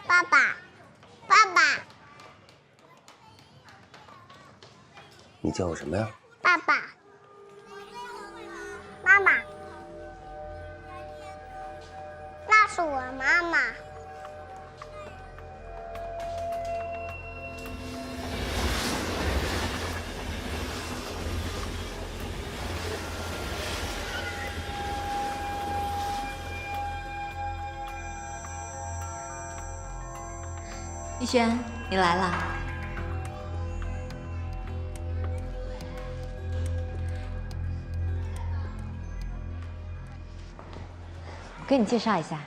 爸爸，爸爸，你叫我什么呀？爸爸，妈妈，那是我妈妈。逸轩，你来了。我给你介绍一下，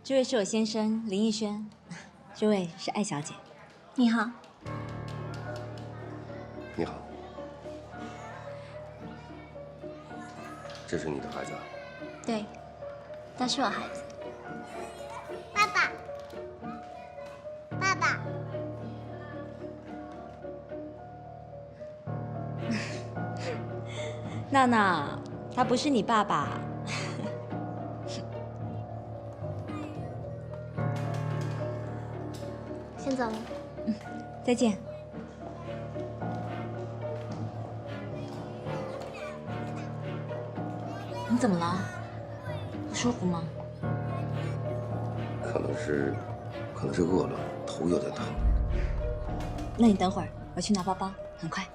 这位是我先生林逸轩，这位是艾小姐。你好。你好。这是你的孩子啊？对，他是我孩子。爸爸，爸爸，闹闹，他不是你爸爸。先走了。再见。你怎么了？不舒服吗？可能是饿了，头有点疼。那你等会儿，我去拿包包，很快。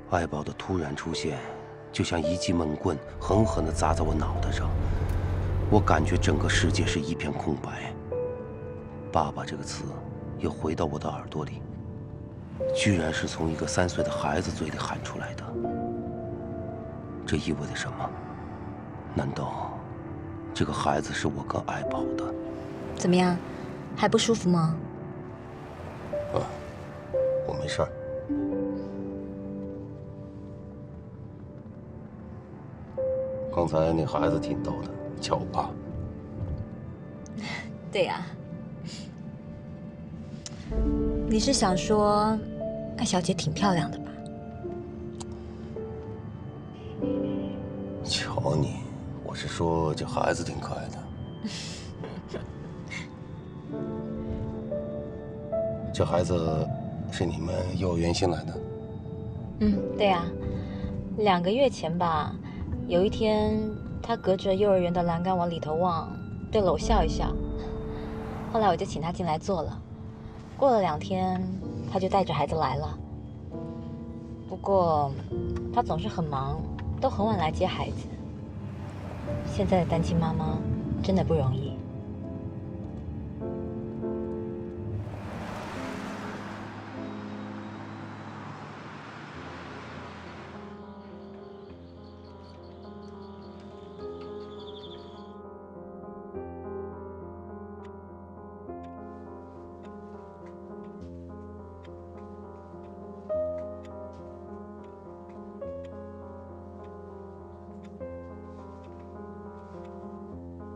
爱宝的突然出现，就像一记闷棍，狠狠地砸在我脑袋上。我感觉整个世界是一片空白。爸爸这个词又回到我的耳朵里，居然是从一个3岁的孩子嘴里喊出来的。这意味着什么？难道这个孩子是我跟爱宝的？怎么样，还不舒服吗？啊，我没事儿。刚才那孩子挺逗的，叫我爸。对呀。你是想说，艾小姐挺漂亮的吧？瞧你，我是说这孩子挺可爱的。这孩子是你们幼儿园新来的？对呀。2个月前吧，有一天他隔着幼儿园的栏杆往里头望，对了我笑一笑。后来我就请他进来坐了。过了2天，他就带着孩子来了。不过他总是很忙，都很晚来接孩子。现在的单亲妈妈真的不容易。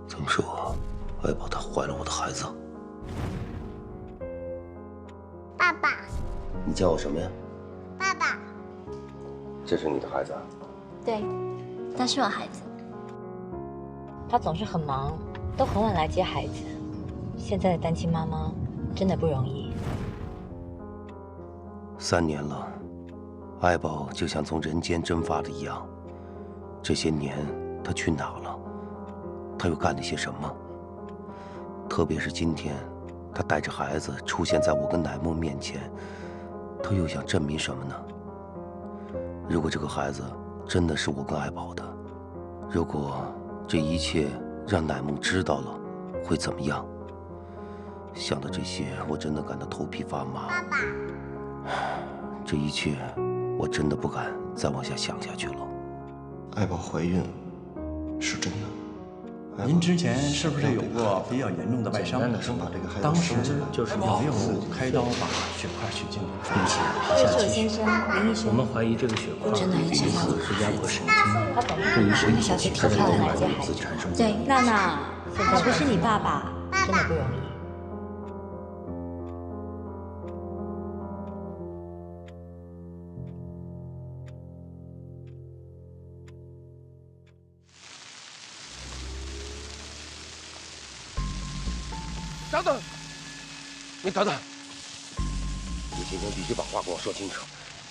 怎么说，爱宝她怀了我的孩子？爸爸，你叫我什么呀？爸爸，这是你的孩子啊？对，他是我孩子。他总是很忙，都很晚来接孩子。现在的单亲妈妈真的不容易。3年了，爱宝就像从人间蒸发了一样。这些年，她去哪了？她又干了些什么？特别是今天，她带着孩子出现在我跟乃梦面前，她又想证明什么呢？如果这个孩子真的是我跟爱宝的，如果这一切让乃梦知道了，会怎么样？想到这些，我真的感到头皮发麻。爸爸，这一切，我真的不敢再往下想下去了。爱宝怀孕是真的，您之前是不是有过比较严重的外伤？当时就是有没有开刀把血块取尽？并且以下继续，我们怀疑这个血块真的很想要是压迫神经，对于身体小姐挺漂亮的，产生对，娜娜，他不是你爸爸，真的不容易。等等，你等等，你今天必须把话跟我说清楚。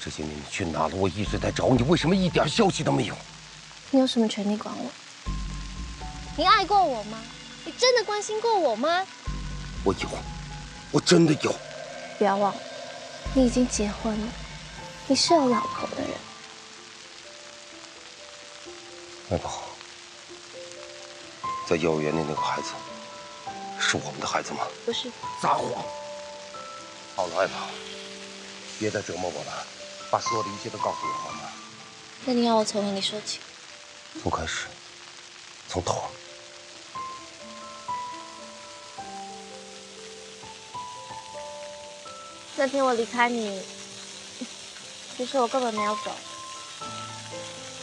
这些年你去哪了？我一直在找你，为什么一点消息都没有？你有什么权利管我？你爱过我吗？你真的关心过我吗？我有，我真的有。不要忘了，你已经结婚了，你是有老婆的人。爱宝，在幼儿园里那个孩子。是我们的孩子吗？不是。撒谎！好了，爱宝，别再折磨我了，把所有的一切都告诉我好吗？那你要我从哪里说起？从开始，从头。那天我离开你，其实我根本没有走，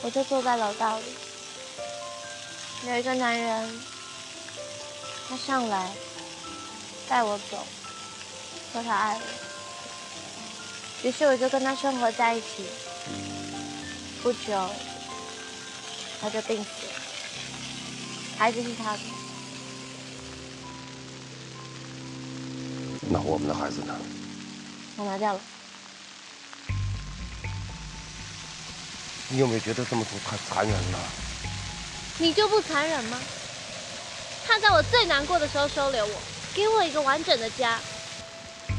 我就坐在楼道里，有一个男人。他上来带我走，说他爱我，于是我就跟他生活在一起。不久，他就病死了，孩子是他的。那我们的孩子呢？我拿掉了。你有没有觉得这么做太残忍了？你就不残忍吗？他在我最难过的时候收留我，给我一个完整的家。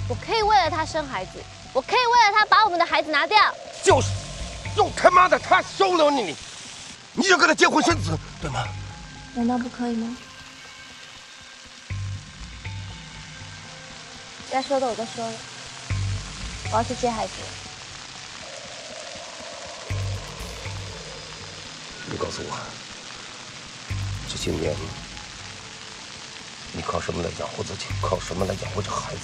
我可以为了他生孩子，我可以为了他把我们的孩子拿掉。就是，就他妈的他收留你，你就跟他结婚生子，对吗？难道不可以吗？该说的我都说了，我要去接孩子。你告诉我，这些年。你靠什么来养活自己？靠什么来养活这孩子？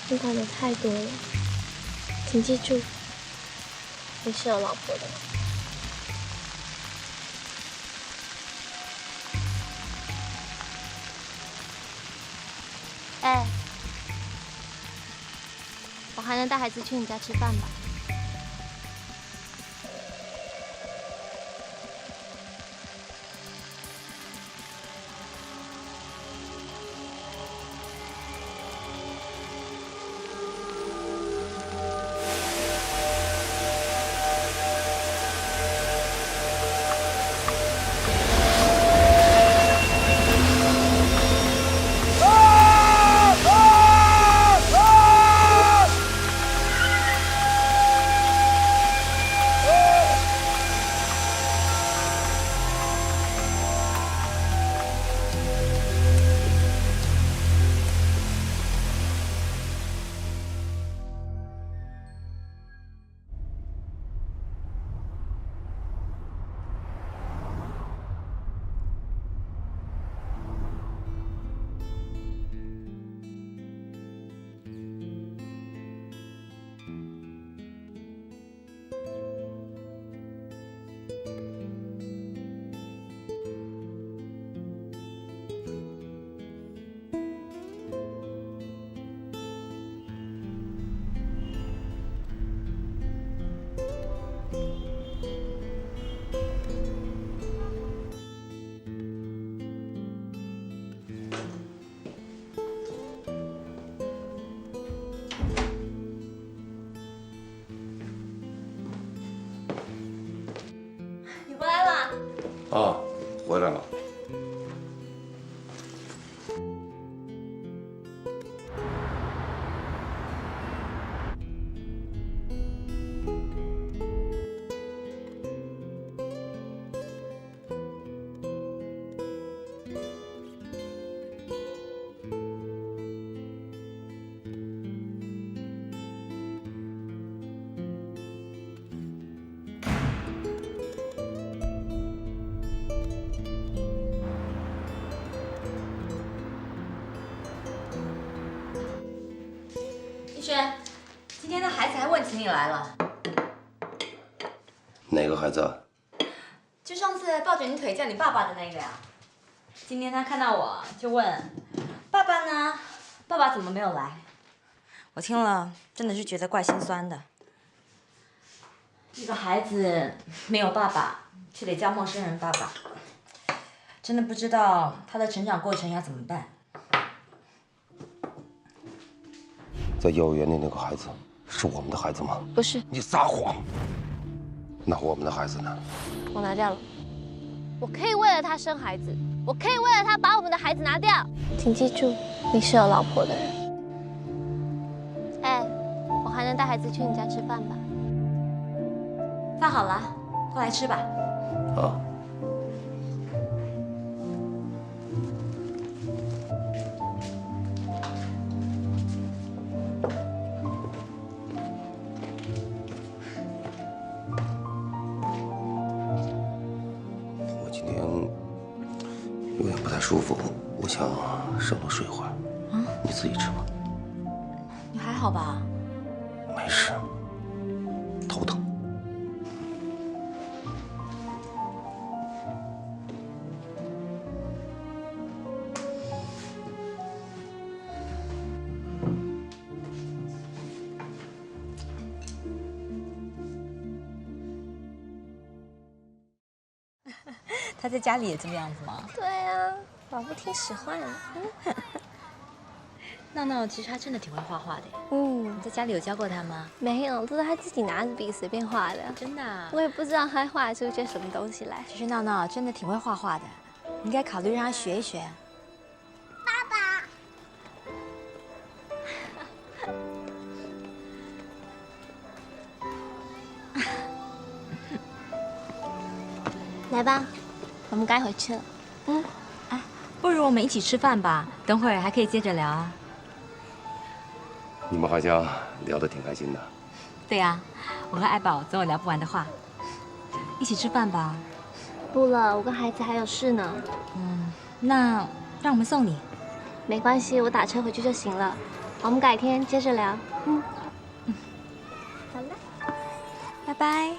你管的太多了，请记住，你是有老婆的。哎，我还能带孩子去你家吃饭吧？轩，今天的孩子还问起你来了。哪个孩子啊？就上次抱着你腿叫你爸爸的那个呀。今天他看到我就问：“爸爸呢？爸爸怎么没有来？”我听了真的是觉得怪心酸的。一个孩子没有爸爸，却得叫陌生人爸爸，真的不知道他的成长过程要怎么办。在幼儿园里那个孩子是我们的孩子吗？不是，你撒谎！那我们的孩子呢？我拿掉了。我可以为了他生孩子，我可以为了他把我们的孩子拿掉。请记住，你是有老婆的人。哎，我还能带孩子去你家吃饭吧？饭好了，过来吃吧。啊。我今天有点不太舒服，我想上楼睡会儿。你自己吃吧。你还好吧？没事，头疼。他在家里也这个样子吗？对啊，老不听使唤。闹闹其实他真的挺会画画的。嗯，你在家里有教过他吗？没有，都是他自己拿着笔随便画的。真的啊？我也不知道他画出些什么东西来。其实闹闹真的挺会画画的，你应该考虑让他学一学。来吧，我们该回去了。哎，不如我们一起吃饭吧，等会儿还可以接着聊啊。你们好像聊得挺开心的。对呀，我和爱宝总有聊不完的话。一起吃饭吧。不了，我跟孩子还有事呢。那让我们送你。没关系，我打车回去就行了。我们改天接着聊。好了，拜拜。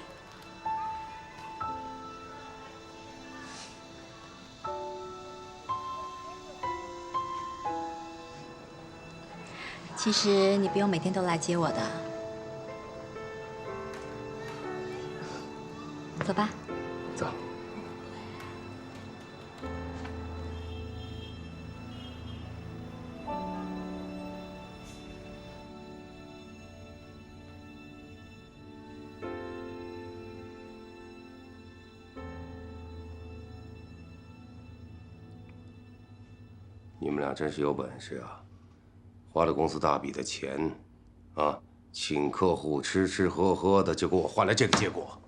其实你不用每天都来接我的。走吧。走。你们俩真是有本事啊！花了公司大笔的钱，啊，请客户吃吃喝喝的，就给我换来这个结果。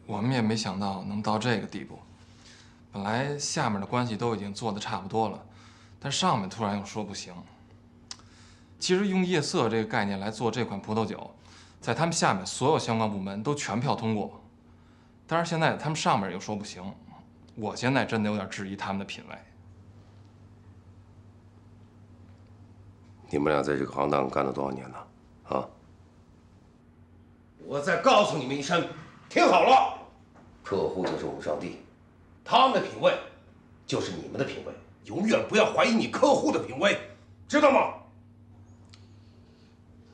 我们也没想到能到这个地步。本来下面的关系都已经做得差不多了，但上面突然又说不行。其实用夜色这个概念来做这款葡萄酒，在他们下面所有相关部门都全票通过。但是现在他们上面又说不行，我现在真的有点质疑他们的品味。你们俩在这个行当干了多少年了？啊！我再告诉你们一声，听好了，客户就是我们上帝，他们的品味就是你们的品味，永远不要怀疑你客户的品味，知道吗？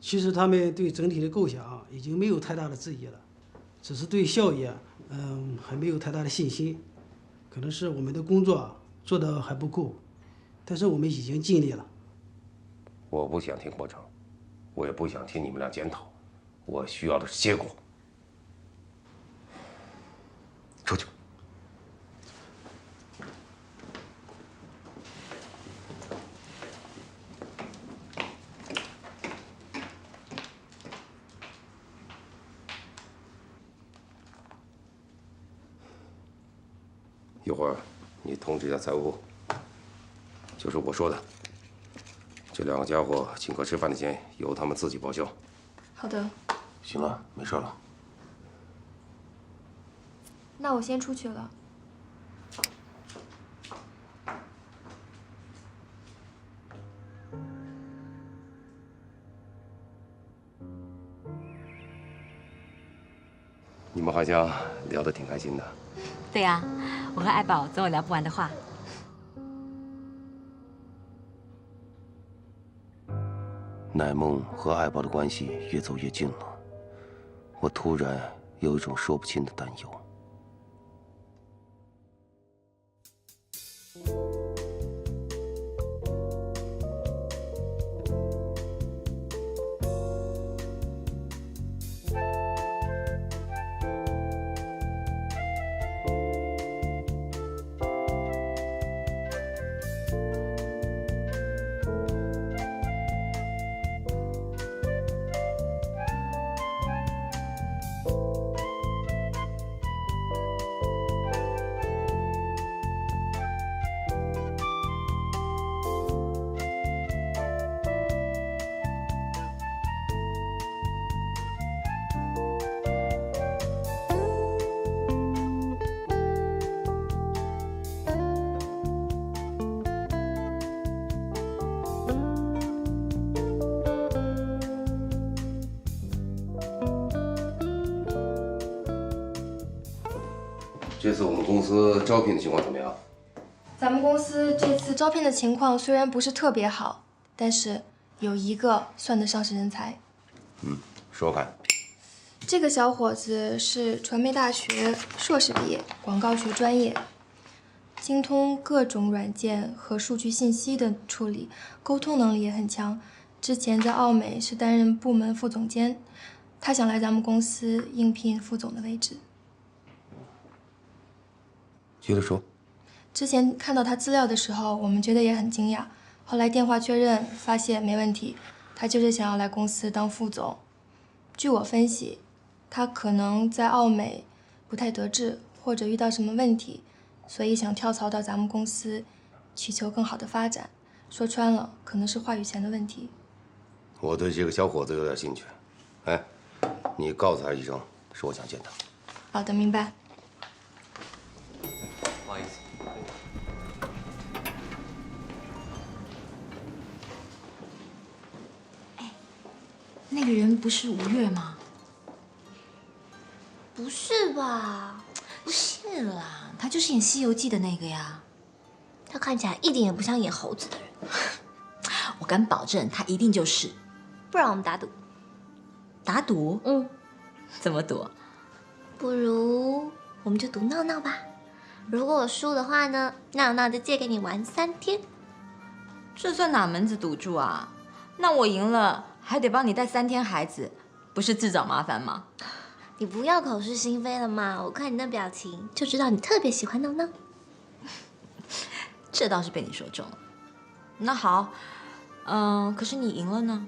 其实他们对整体的构想已经没有太大的质疑了，只是对效益还没有太大的信心，可能是我们的工作做得还不够，但是我们已经尽力了。我不想听过程，我也不想听你们俩检讨，我需要的是结果。出去。一会儿你通知一下财务部，就是我说的。这两个家伙请客吃饭的钱由他们自己报销。好的。行了，没事了。那我先出去了。你们好像聊得挺开心的。对呀，我和爱宝总有聊不完的话。乃梦和爱宝的关系越走越近了，我突然有一种说不清的担忧。这次我们公司招聘的情况怎么样？咱们公司这次招聘的情况虽然不是特别好，但是有一个算得上是人才。说看。这个小伙子是传媒大学硕士毕业，广告学专业，精通各种软件和数据信息的处理，沟通能力也很强。之前在奥美是担任部门副总监，他想来咱们公司应聘副总的位置。接着说。之前看到他资料的时候，我们觉得也很惊讶。后来电话确认，发现没问题，他就是想要来公司当副总。据我分析，他可能在奥美不太得志，或者遇到什么问题，所以想跳槽到咱们公司，祈求更好的发展。说穿了，可能是话语权的问题。我对这个小伙子有点兴趣。哎，你告诉他一声，说我想见他。好的，明白。不好意思。那个人不是吴越吗？不是吧？不是啦，他就是演《西游记》的那个呀。他看起来一点也不像演猴子的人。我敢保证，他一定就是。不然我们打赌。打赌？怎么赌？不如我们就赌闹闹吧。如果我输的话呢，闹闹就借给你玩3天。这算哪门子赌注啊？那我赢了还得帮你带3天孩子，不是自找麻烦吗？你不要口是心非了嘛！我看你那表情就知道你特别喜欢闹闹。这倒是被你说中了。那好，可是你赢了呢？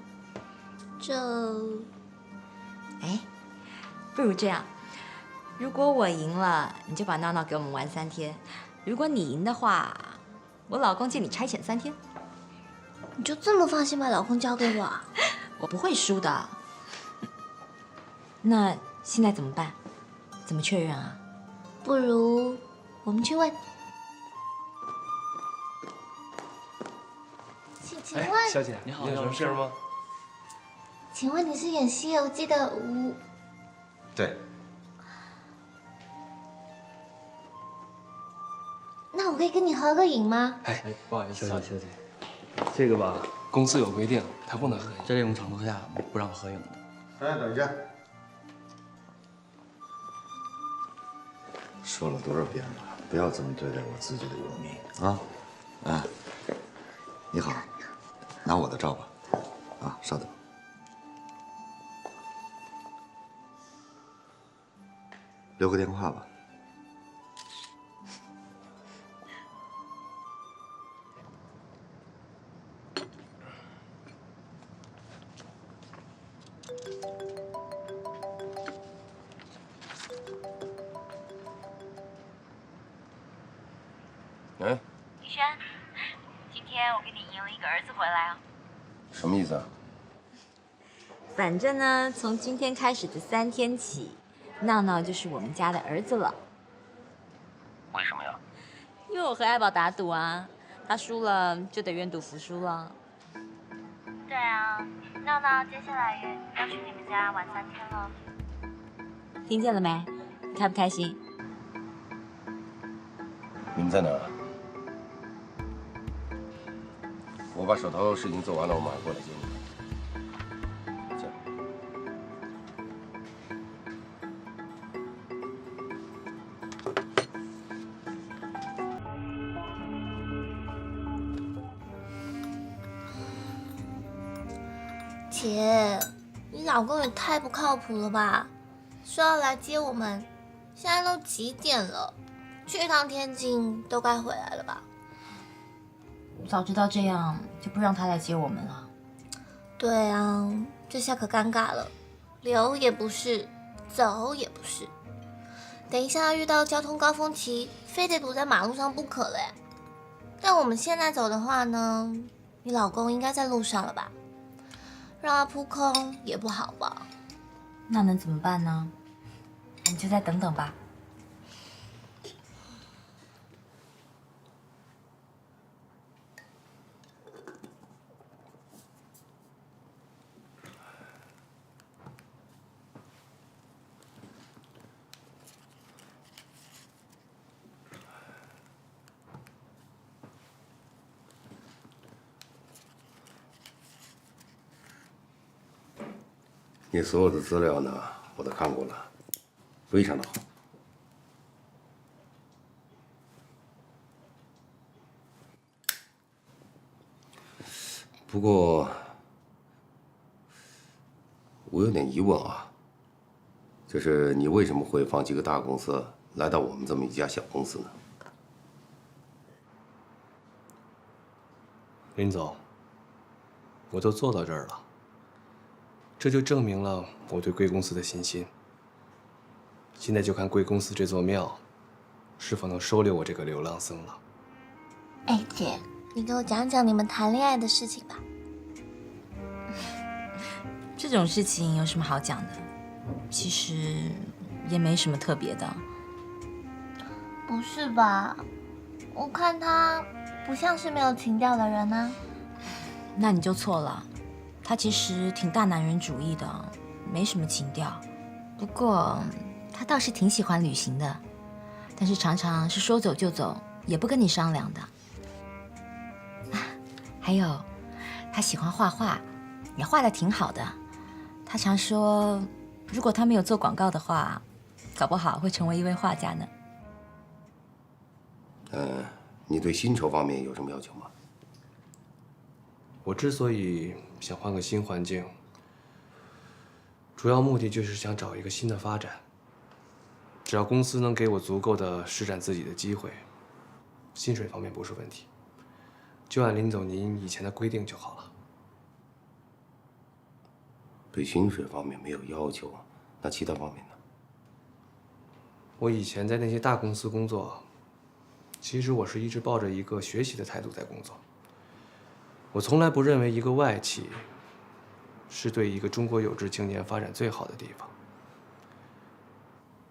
不如这样，如果我赢了，你就把闹闹给我们玩3天；如果你赢的话，我老公借你差遣3天。你就这么放心把老公交给我啊？我不会输的。那现在怎么办？怎么确认啊？不如我们去问。请问，小姐，你好，有什么事吗？请问你是演《西游记》的吴？对。那我可以跟你合个影吗？哎，不好意思，小姐，这个吧，公司有规定，他不能合影，在这种场合下不让合影的。哎，等一下。说了多少遍了，不要这么对待我自己的友民啊！哎，你好，拿我的照吧。啊，稍等。留个电话吧。哎，宇轩，今天我给你赢了一个儿子回来啊。什么意思啊？反正呢，从今天开始的3天起，闹闹就是我们家的儿子了。为什么呀？因为我和爱宝打赌啊，他输了就得愿赌服输了。对啊，闹闹接下来也要去你们家玩3天了。听见了没？开不开心？你们在哪儿？我把手头事情做完了，我马上过来接你们。行。姐，你老公也太不靠谱了吧！说要来接我们，现在都几点了？去一趟天津都该回来了吧？早知道这样，就不让他来接我们了。对啊，这下可尴尬了，留也不是，走也不是。等一下遇到交通高峰期，非得堵在马路上不可嘞。但我们现在走的话呢，你老公应该在路上了吧？让他扑空也不好吧？那能怎么办呢？我们就再等等吧。你所有的资料呢，我都看过了，非常的好。不过，我有点疑问啊，就是你为什么会放弃一个大公司，来到我们这么一家小公司呢？林总，我都做到这儿了。这就证明了我对贵公司的信心。现在就看贵公司这座庙，是否能收留我这个流浪僧了。哎，姐，你给我讲讲你们谈恋爱的事情吧。这种事情有什么好讲的？其实也没什么特别的。不是吧？我看他不像是没有情调的人啊。那你就错了。他其实挺大男人主义的，没什么情调。不过他倒是挺喜欢旅行的，但是常常是说走就走，也不跟你商量的。还有，他喜欢画画，也画得挺好的。他常说，如果他没有做广告的话，搞不好会成为一位画家呢。你对薪酬方面有什么要求吗？我之所以想换个新环境，主要目的就是想找一个新的发展。只要公司能给我足够的施展自己的机会，薪水方面不是问题，就按林总您以前的规定就好了。对薪水方面没有要求，那其他方面呢？我以前在那些大公司工作，其实我是一直抱着一个学习的态度在工作。我从来不认为一个外企是对一个中国有志青年发展最好的地方。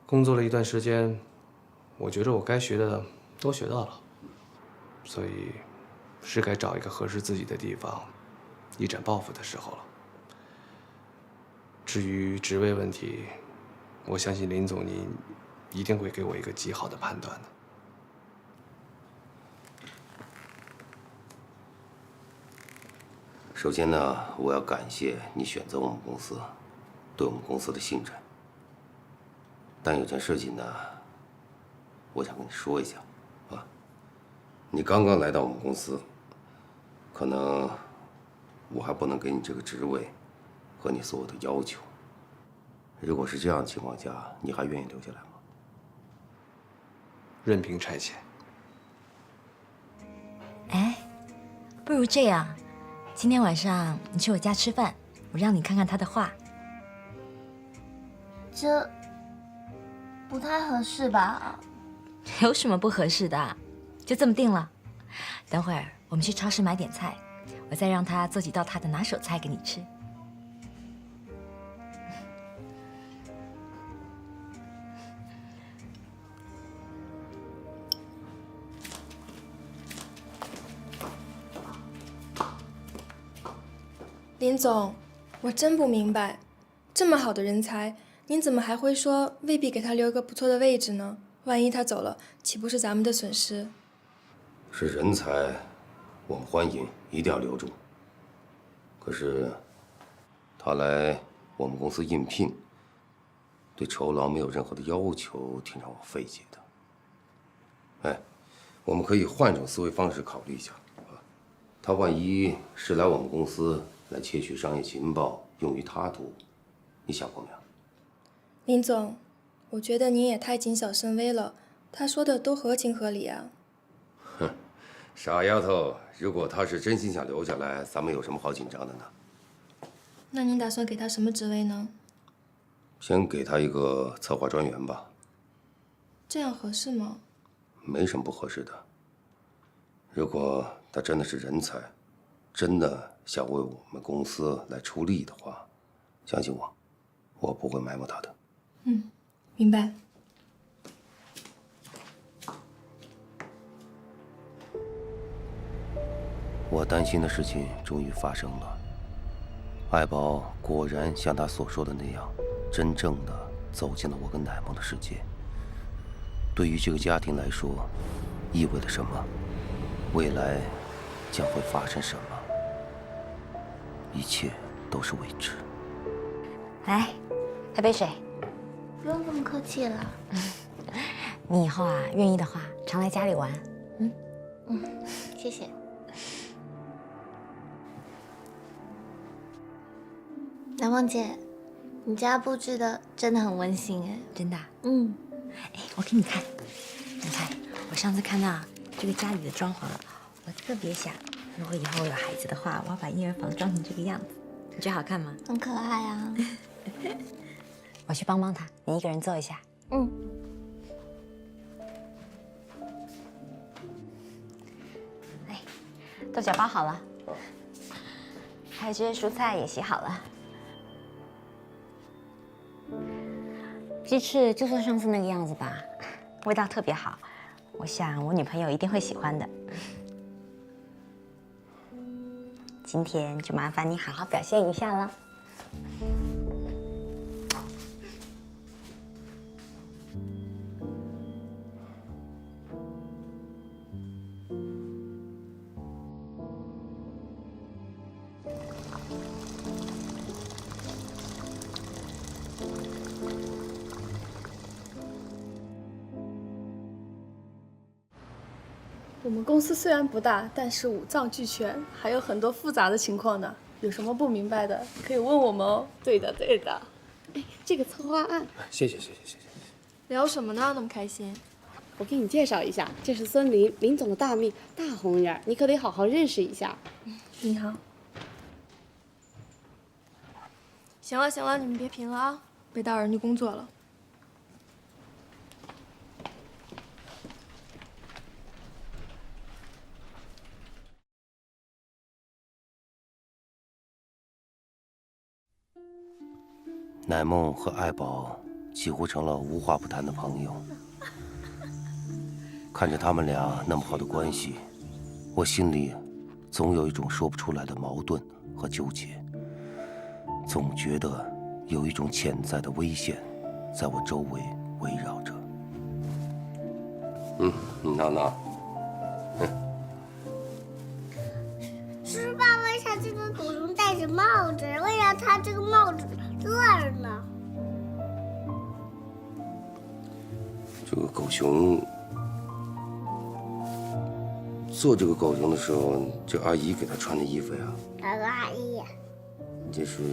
工作了一段时间，我觉着我该学的都学到了，所以是该找一个合适自己的地方，一展抱负的时候了。至于职位问题，我相信林总您一定会给我一个极好的判断的。首先呢，我要感谢你选择我们公司，对我们公司的信任。但有件事情呢，我想跟你说一下，啊，你刚刚来到我们公司，可能我还不能给你这个职位和你所有的要求。如果是这样的情况下，你还愿意留下来吗？任凭差遣。哎，不如这样。今天晚上你去我家吃饭，我让你看看他的画。这不太合适吧？有什么不合适的？就这么定了。等会儿我们去超市买点菜，我再让他做几道他的拿手菜给你吃。林总，我真不明白，这么好的人才，您怎么还会说未必给他留一个不错的位置呢？万一他走了，岂不是咱们的损失？是人才，我们欢迎，一定要留住。可是，他来我们公司应聘，对酬劳没有任何的要求，挺让我费解的。哎，我们可以换种思维方式考虑一下啊。他万一是来我们公司来窃取商业情报，用于他途，你想过没有？林总，我觉得您也太谨小慎微了。他说的都合情合理啊。哼，傻丫头，如果他是真心想留下来，咱们有什么好紧张的呢？那您打算给他什么职位呢？先给他一个策划专员吧。这样合适吗？没什么不合适的。如果他真的是人才，真的想为我们公司来出力的话，相信我，我不会埋没他的。嗯，明白。我担心的事情终于发生了，爱宝果然像他所说的那样，真正的走进了我跟乃梦的世界。对于这个家庭来说，意味着什么？未来将会发生什么？一切都是未知。来，喝杯水。不用那么客气了。你以后啊，愿意的话，常来家里玩。谢谢。南梦姐，你家布置的真的很温馨哎。真的啊？哎，我给你看，你看，我上次看到这个家里的装潢，我特别想，如果以后有孩子的话，我要把婴儿房装成这个样子，你觉得好看吗？很可爱啊。我去帮他，你一个人坐一下。豆角包好了，还有这些蔬菜也洗好了。鸡翅就做上次那个样子吧，味道特别好，我想我女朋友一定会喜欢的。今天就麻烦你好好表现一下了。我们公司虽然不大，但是五脏俱全，还有很多复杂的情况呢。有什么不明白的，可以问我们哦。对的，对的。哎，这个策划案，谢谢。聊什么呢？那么开心？我给你介绍一下，这是孙林，林总的大秘，大红人，你可得好好认识一下。你好。行了行了，你们别贫了啊，别打扰人家工作了。乃梦和爱宝几乎成了无话不谈的朋友。看着他们俩那么好的关系，我心里总有一种说不出来的矛盾和纠结，总觉得有一种潜在的危险在我周围围绕着。闹闹，是爸，为啥这个狗熊戴着帽子？为啥它这个帽子这儿呢？这个狗熊做这个狗熊的时候，这阿姨给他穿的衣服呀。哪个阿姨？这是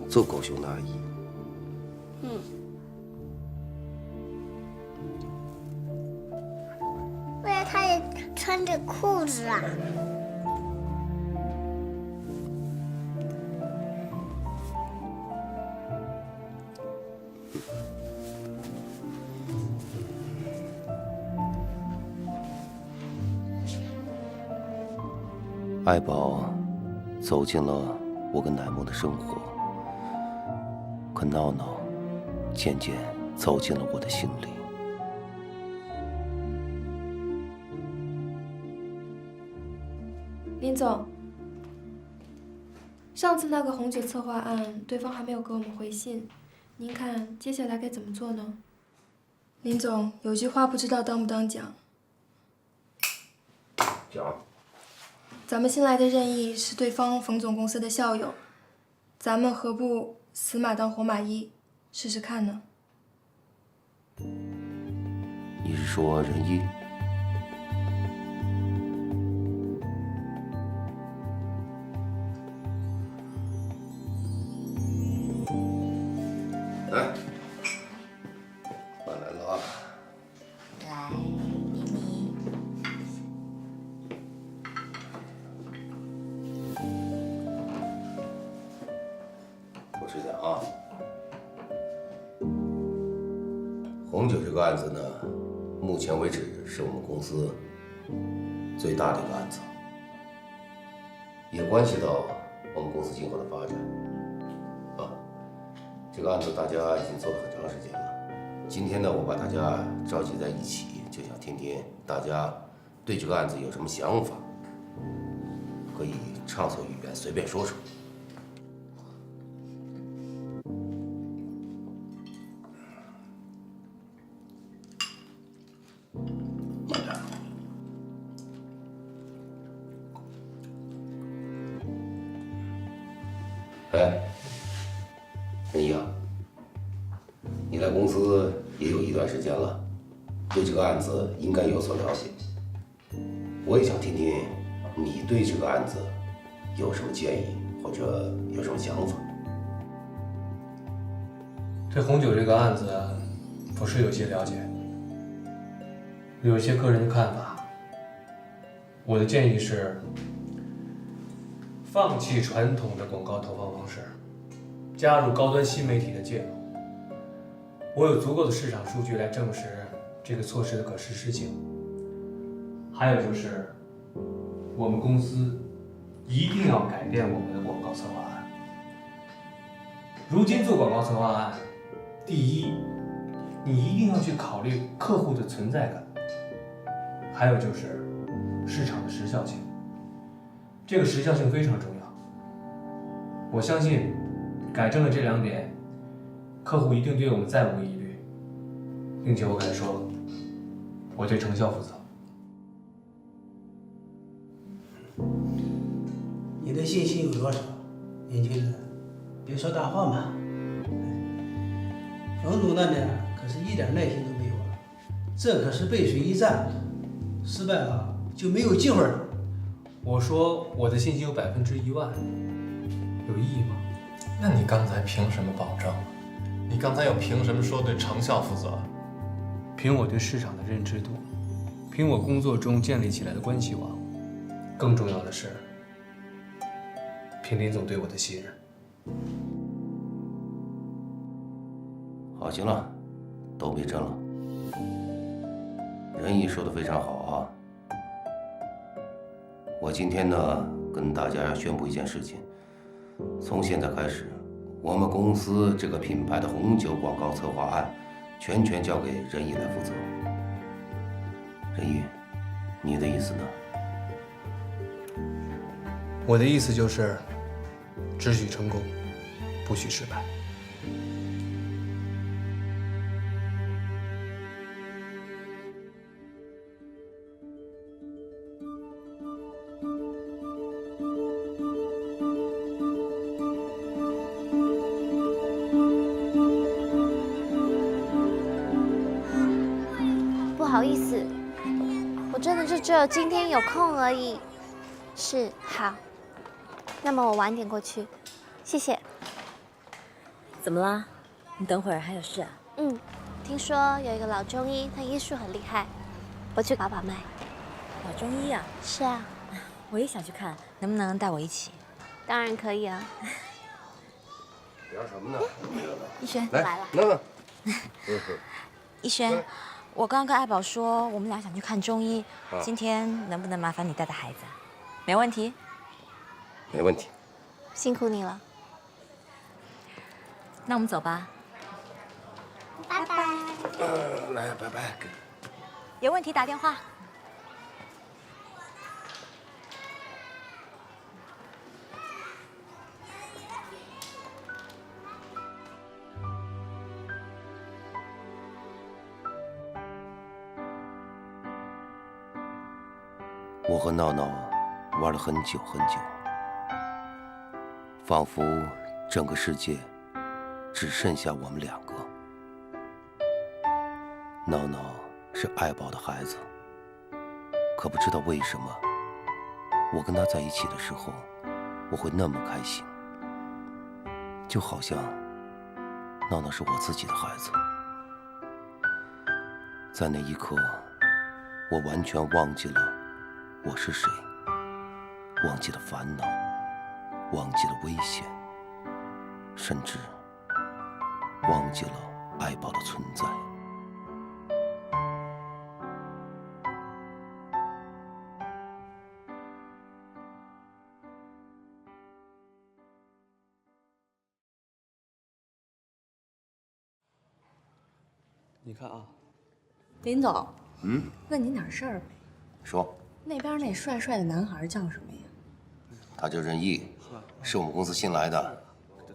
做狗熊的阿姨。为啥它也穿着裤子啊？爱宝走进了我跟乃梦的生活，可闹闹渐渐走进了我的心里。林总，上次那个红酒策划案，对方还没有给我们回信，您看接下来该怎么做呢？林总，有句话不知道当不当讲。讲。咱们新来的任意是对方冯总公司的校友，咱们何不死马当活马医，试试看呢？你是说仁义？来，饭来了啊！来，妮妮。我是讲啊，红酒这个案子呢，目前为止是我们公司最大的一个案子，也关系到我们公司今后的发展。这个案子大家已经做了很长时间了，今天呢，我把大家召集在一起，就想听听大家对这个案子有什么想法，可以畅所欲言，随便说说。慢点。哎。仁义啊，你来公司也有一段时间了，对这个案子应该有所了解。我也想听听你对这个案子有什么建议，或者有什么想法。对红酒这个案子，我是有些了解，有一些个人的看法。我的建议是，放弃传统的广告投放方式。加入高端新媒体的介入，我有足够的市场数据来证实这个措施的可实施性。还有就是，我们公司一定要改变我们的广告策划案。如今做广告策划案，第一，你一定要去考虑客户的存在感，还有就是市场的时效性。这个时效性非常重要。我相信。改正了这2点，客户一定对我们再无疑虑，并且我敢说，我对成效负责。你的信心有多少？年轻人，别说大话嘛。冯总那边可是一点耐心都没有了，这可是背水一战，失败了就没有机会了。我说我的信心有10000%，有意义吗？那你刚才凭什么保证？你刚才又凭什么说对成效负责？凭我对市场的认知度，凭我工作中建立起来的关系网，更重要的是，凭林总对我的信任。好，行了，都别争了。仁义说的非常好啊。我今天呢，跟大家宣布一件事情。从现在开始，我们公司这个品牌的红酒广告策划案，全权交给仁义来负责。仁义，你的意思呢？我的意思就是，只许成功，不许失败。不好意思，我真的就只有今天有空而已。是，好，那么我晚点过去，谢谢。怎么啦？你等会儿还有事啊？听说有一个老中医，他医术很厉害，我去把脉。老中医啊？是啊，我也想去看，能不能带我一起？当然可以啊。聊什么呢？逸轩来了，那个。逸轩，我刚刚跟爱宝说，我们俩想去看中医，今天能不能麻烦你带孩子？没问题。没问题。辛苦你了。那我们走吧。拜拜。来，拜拜。有问题打电话。我和闹闹玩了很久很久，仿佛整个世界只剩下我们两个。闹闹是爱宝的孩子，可不知道为什么，我跟他在一起的时候，我会那么开心，就好像闹闹是我自己的孩子。在那一刻，我完全忘记了我是谁，忘记了烦恼，忘记了危险，甚至忘记了爱宝的存在。你看啊，林总，问你点事儿呗。说，那边那帅帅的男孩叫什么呀？他叫任毅，是我们公司新来的。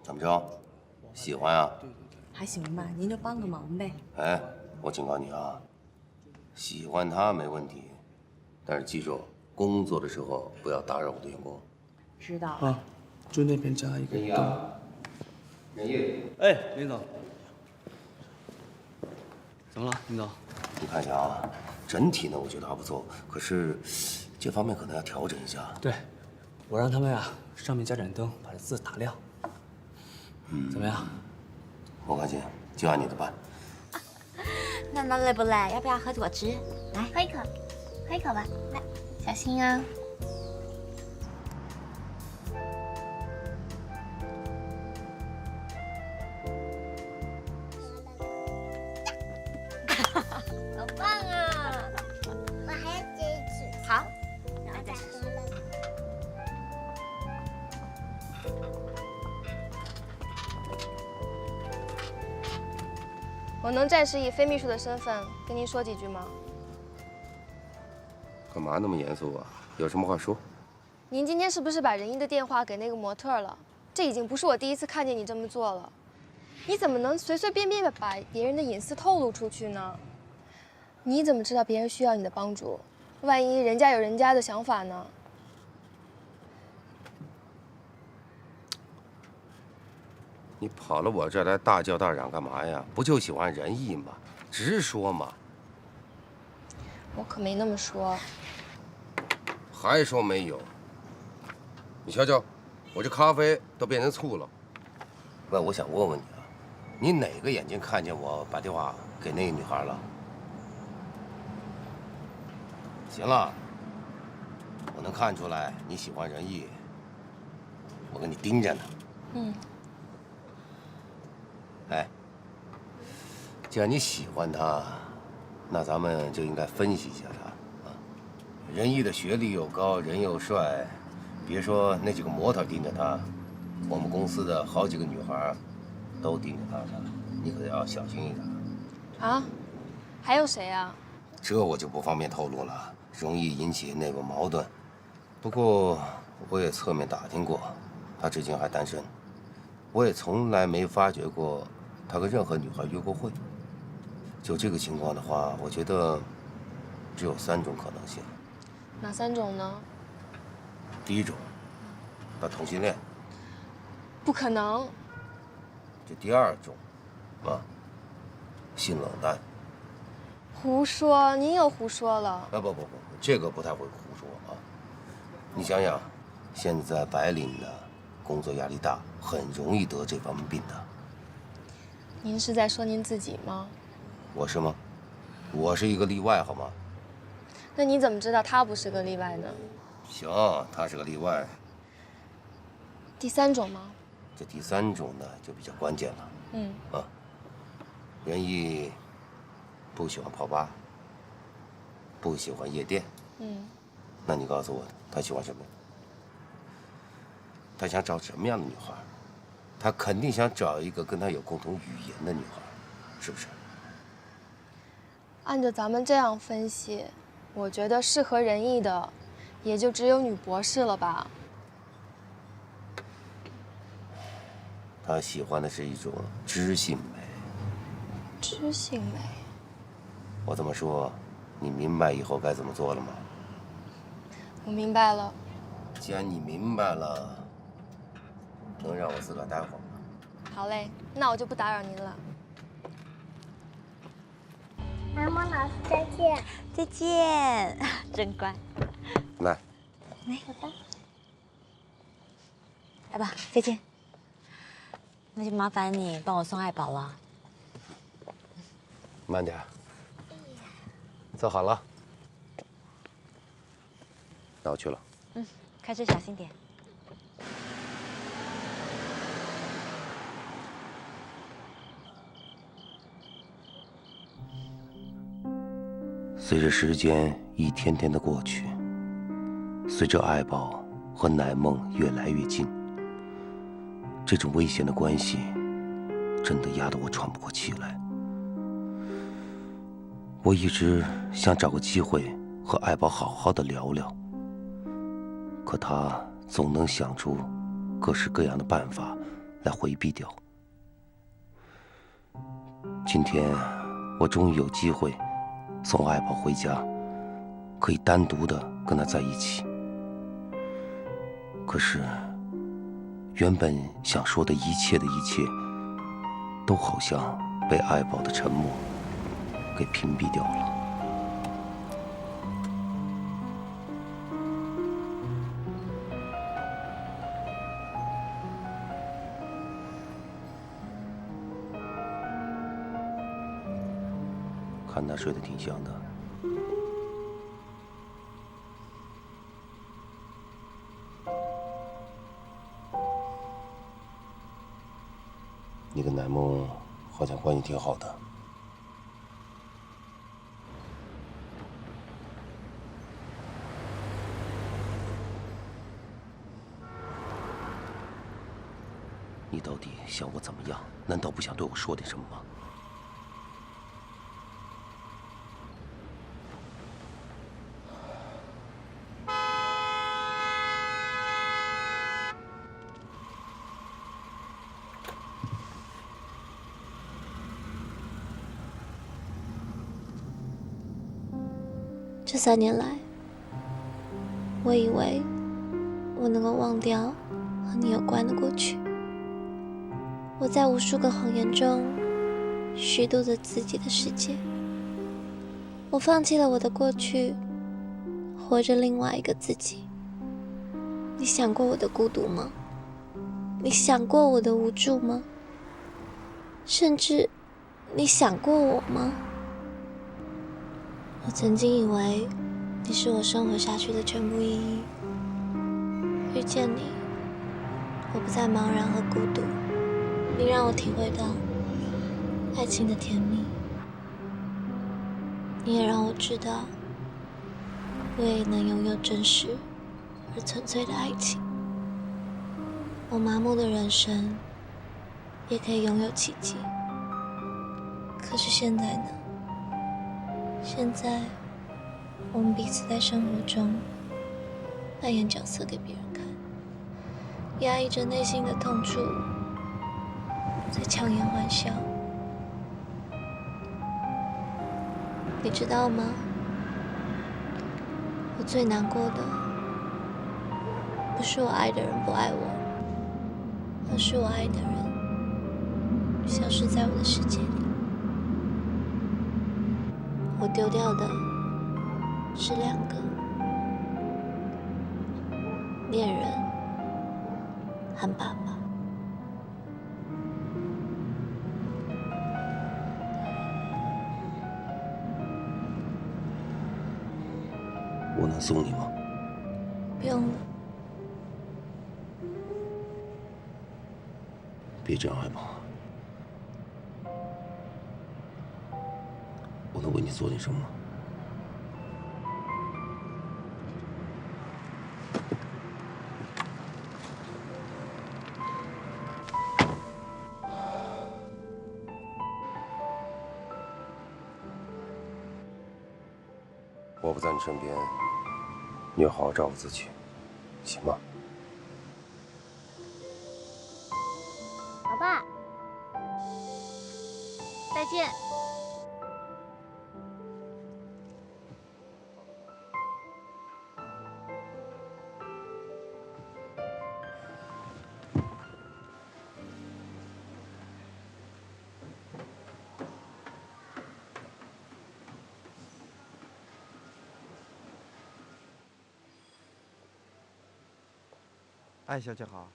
怎么着，喜欢啊？还行吧，您就帮个忙呗。哎，我警告你啊，喜欢他没问题，但是记住，工作的时候不要打扰我的员工。知道啊，就那边加一个。任毅啊，任毅。哎，林总。怎么了，林总？你看一下啊，整体呢，我觉得还不错，可是这方面可能要调整一下。对，我让他们呀，上面加盏灯，把这字打亮。怎么样？我放心，就按你的办。闹闹累不累？要不要喝果汁？来，喝一口，喝一口吧，来，小心啊。好棒啊！我还要接一次。好，然后再喝了。我能暂时以非秘书的身份跟您说几句吗？干嘛那么严肃啊？有什么话说。您今天是不是把仁义的电话给那个模特了？这已经不是我第一次看见你这么做了。你怎么能随随便便的把别人的隐私透露出去呢？你怎么知道别人需要你的帮助？万一人家有人家的想法呢？你跑了我这儿来大叫大嚷干嘛呀？不就喜欢仁义吗？直说嘛。我可没那么说。还说没有？你瞧瞧，我这咖啡都变成醋了。喂，我想问问你啊，你哪个眼睛看见我把电话给那个女孩了？行了，我能看出来你喜欢仁义，我给你盯着呢。哎，既然你喜欢他，那咱们就应该分析一下他啊。仁义的学历又高，人又帅，别说那几个模特盯着他，我们公司的好几个女孩都盯着他呢，你可要小心一点。啊？还有谁啊？这我就不方便透露了，容易引起内部矛盾。不过我也侧面打听过，他至今还单身，我也从来没发觉过他跟任何女孩约过会。就这个情况的话，我觉得只有3种可能性。哪3种呢？第一种，他同性恋。不可能。这第2种，啊，性冷淡。胡说，您又胡说了。啊不，这个不太会胡说啊。你想想，现在白领的工作压力大，很容易得这方面病的。您是在说您自己吗？我是吗？我是一个例外，好吗？那你怎么知道他不是个例外呢？行，他是个例外。第3种吗？这第3种呢，就比较关键了。仁义不喜欢泡吧，不喜欢夜店。那你告诉我，他喜欢什么？他想找什么样的女孩？他肯定想找一个跟他有共同语言的女孩，是不是？按照咱们这样分析，我觉得适合仁义的，也就只有女博士了吧。他喜欢的是一种知性美。知性美。我这么说，你明白以后该怎么做了吗？我明白了。既然你明白了，能让我自个儿待会儿吗？好嘞，那我就不打扰您了。南萌老师再见。再见，真乖。来，来，爸爸。来吧，再见。那就麻烦你帮我送爱宝了。慢点，坐好了。那我去了。嗯，开车小心点。随着时间一天天的过去，随着爱宝和乃梦越来越近，这种危险的关系真的压得我喘不过气来。我一直想找个机会和爱宝好好的聊聊，可他总能想出各式各样的办法来回避掉。今天我终于有机会送爱宝回家，可以单独的跟他在一起。可是，原本想说的一切的一切，都好像被爱宝的沉默给屏蔽掉了。看他睡得挺香的。你跟乃梦好像关系挺好的。你到底想我怎么样？难道不想对我说点什么吗？这3年来，我以为我能够忘掉和你有关的过去。我在无数个谎言中虚度着自己的世界。我放弃了我的过去，活着另外一个自己。你想过我的孤独吗？你想过我的无助吗？甚至，你想过我吗？我曾经以为你是我生活下去的全部意义。遇见你，我不再茫然和孤独，你让我体会到爱情的甜蜜。你也让我知道，我也能拥有真实而纯粹的爱情。我麻木的人生也可以拥有奇迹。可是现在呢？现在，我们彼此在生活中扮演角色给别人看，压抑着内心的痛处，在强颜欢笑。你知道吗？我最难过的，不是我爱的人不爱我，而是我爱的人消失在我的世界里。我丢掉的是2个恋人和爸爸。我能送你吗？不用了。别这样，爱宝。我能为你做点什么吗？我不在你身边，你要好好照顾自己，行吗？老爸，再见。艾小姐好。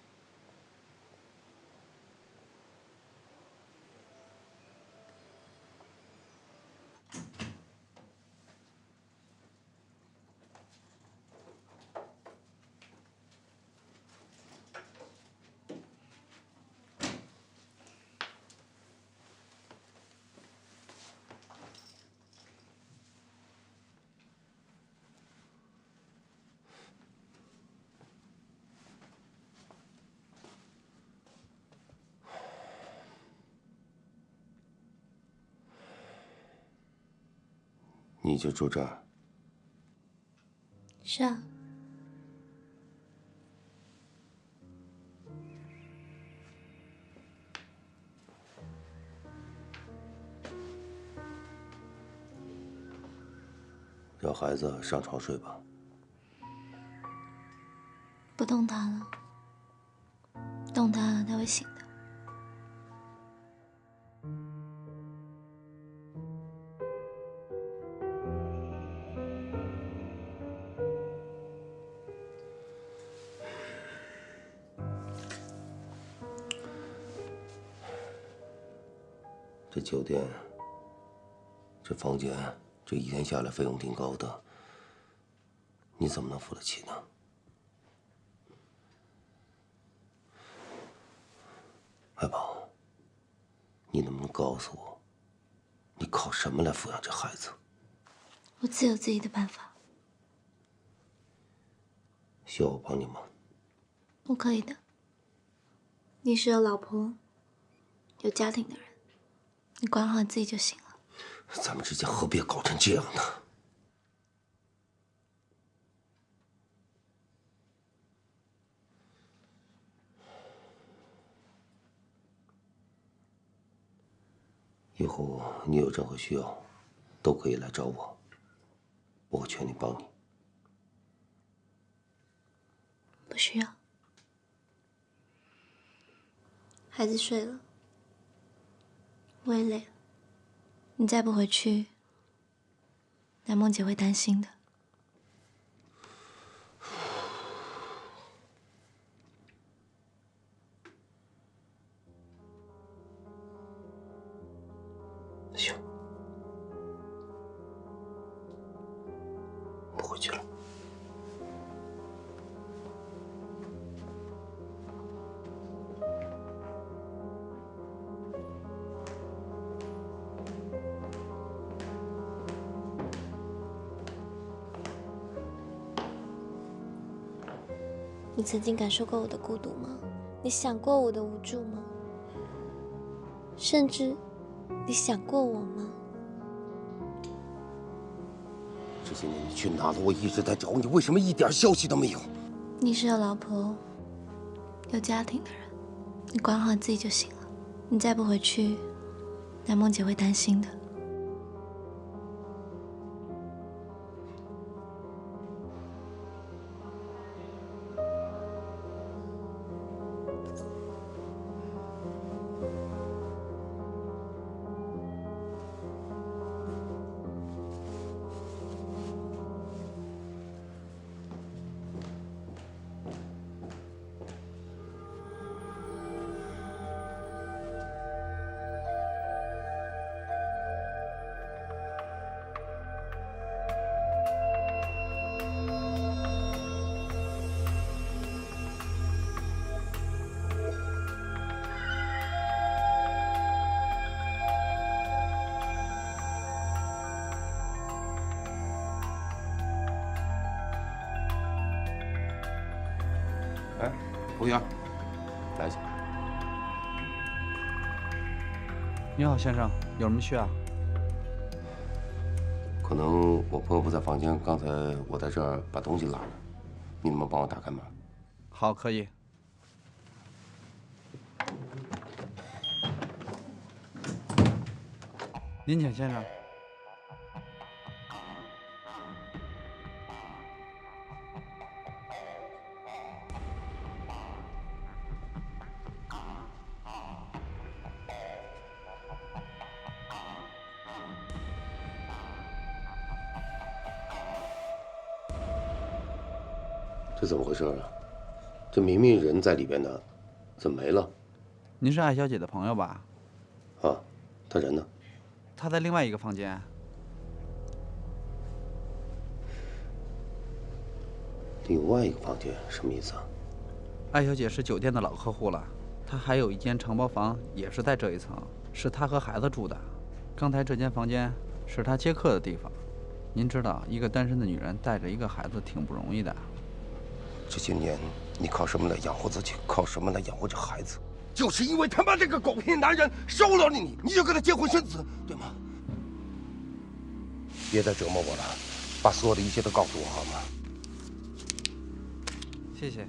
你就住这儿？是啊。让孩子上床睡吧。不动他了，动他他会醒的。这酒店，这房间，这一天下来费用挺高的，你怎么能付得起呢？爱宝，你能不能告诉我，你靠什么来抚养这孩子？我自有自己的办法。需要我帮你吗？我可以的。你是有老婆、有家庭的人，你管好自己就行了。咱们之间何必搞成这样呢？以后你有任何需要，都可以来找我，我会全力帮你。不需要。孩子睡了，我也累了。你再不回去，南梦姐会担心的。行，不回去了。你曾经感受过我的孤独吗？你想过我的无助吗？甚至，你想过我吗？这些年你去哪了？我一直在找你，为什么一点消息都没有？你是有老婆、有家庭的人，你管好自己就行了。你再不回去，南梦姐会担心的。哎，服务员，来一下。你好，先生，有什么需要？可能我朋友不在房间，刚才我在这儿把东西落了，你能不能帮我打开门？好，可以。您请，先生。这怎么回事啊？这明明人在里边呢，怎么没了？您是艾小姐的朋友吧？啊，她人呢？她在另外一个房间。另外一个房间什么意思啊？艾小姐是酒店的老客户了，她还有一间承包房，也是在这一层，是她和孩子住的。刚才这间房间是她接客的地方。您知道，一个单身的女人带着一个孩子挺不容易的。这些年，你靠什么来养活自己？靠什么来养活这孩子？就是因为他妈这个狗屁男人收了你，你就跟他结婚生子，对吗？别再折磨我了，把所有的一切都告诉我好吗？谢谢。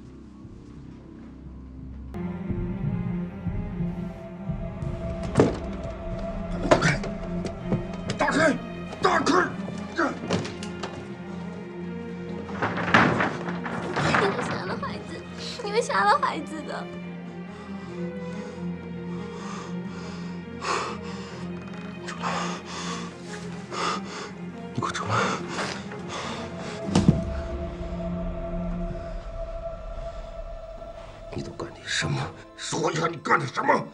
打开！打开！打开！你会杀了孩子，你会杀了孩子的。出来！你给我出来！你都干点什么？说一下你干的什么？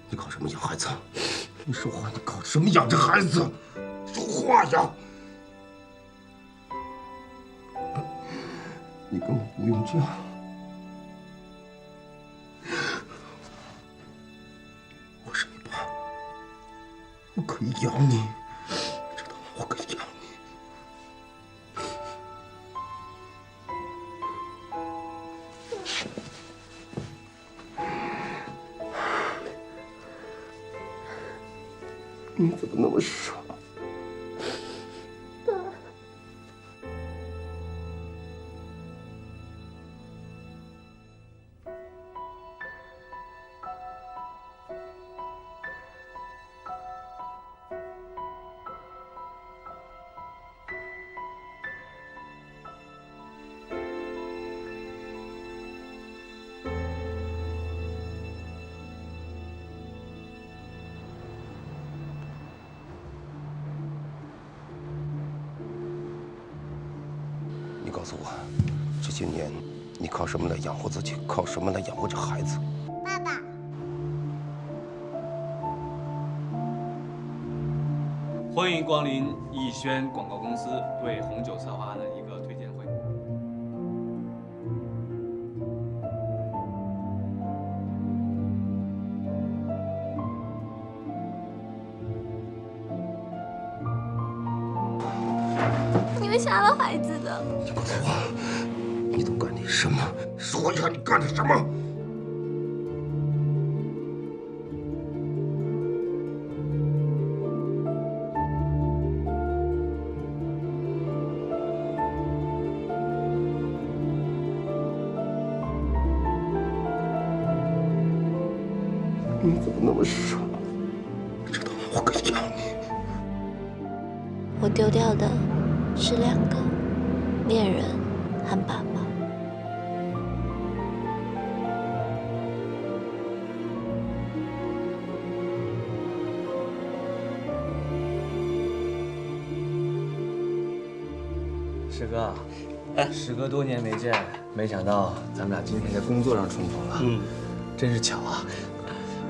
你搞什么养孩子？你说话！你搞什么养着孩子？说话呀！你根本不用这样。我是你爸，我可以养你，知道吗？我可以养你。你怎么那么傻？你告诉我，这些年你靠什么来养活自己？靠什么来养活这孩子？爸爸，欢迎光临逸轩广告公司对红酒策划案的一个推荐会。你会杀了孩子的。你告诉我，你都干点什么？说一下你干的什么？你怎么那么傻？知道吗？我可以养你。我丢掉的是2个恋人和爸爸。师哥，时隔多年没见，没想到咱们俩今天在工作上重逢了，真是巧啊！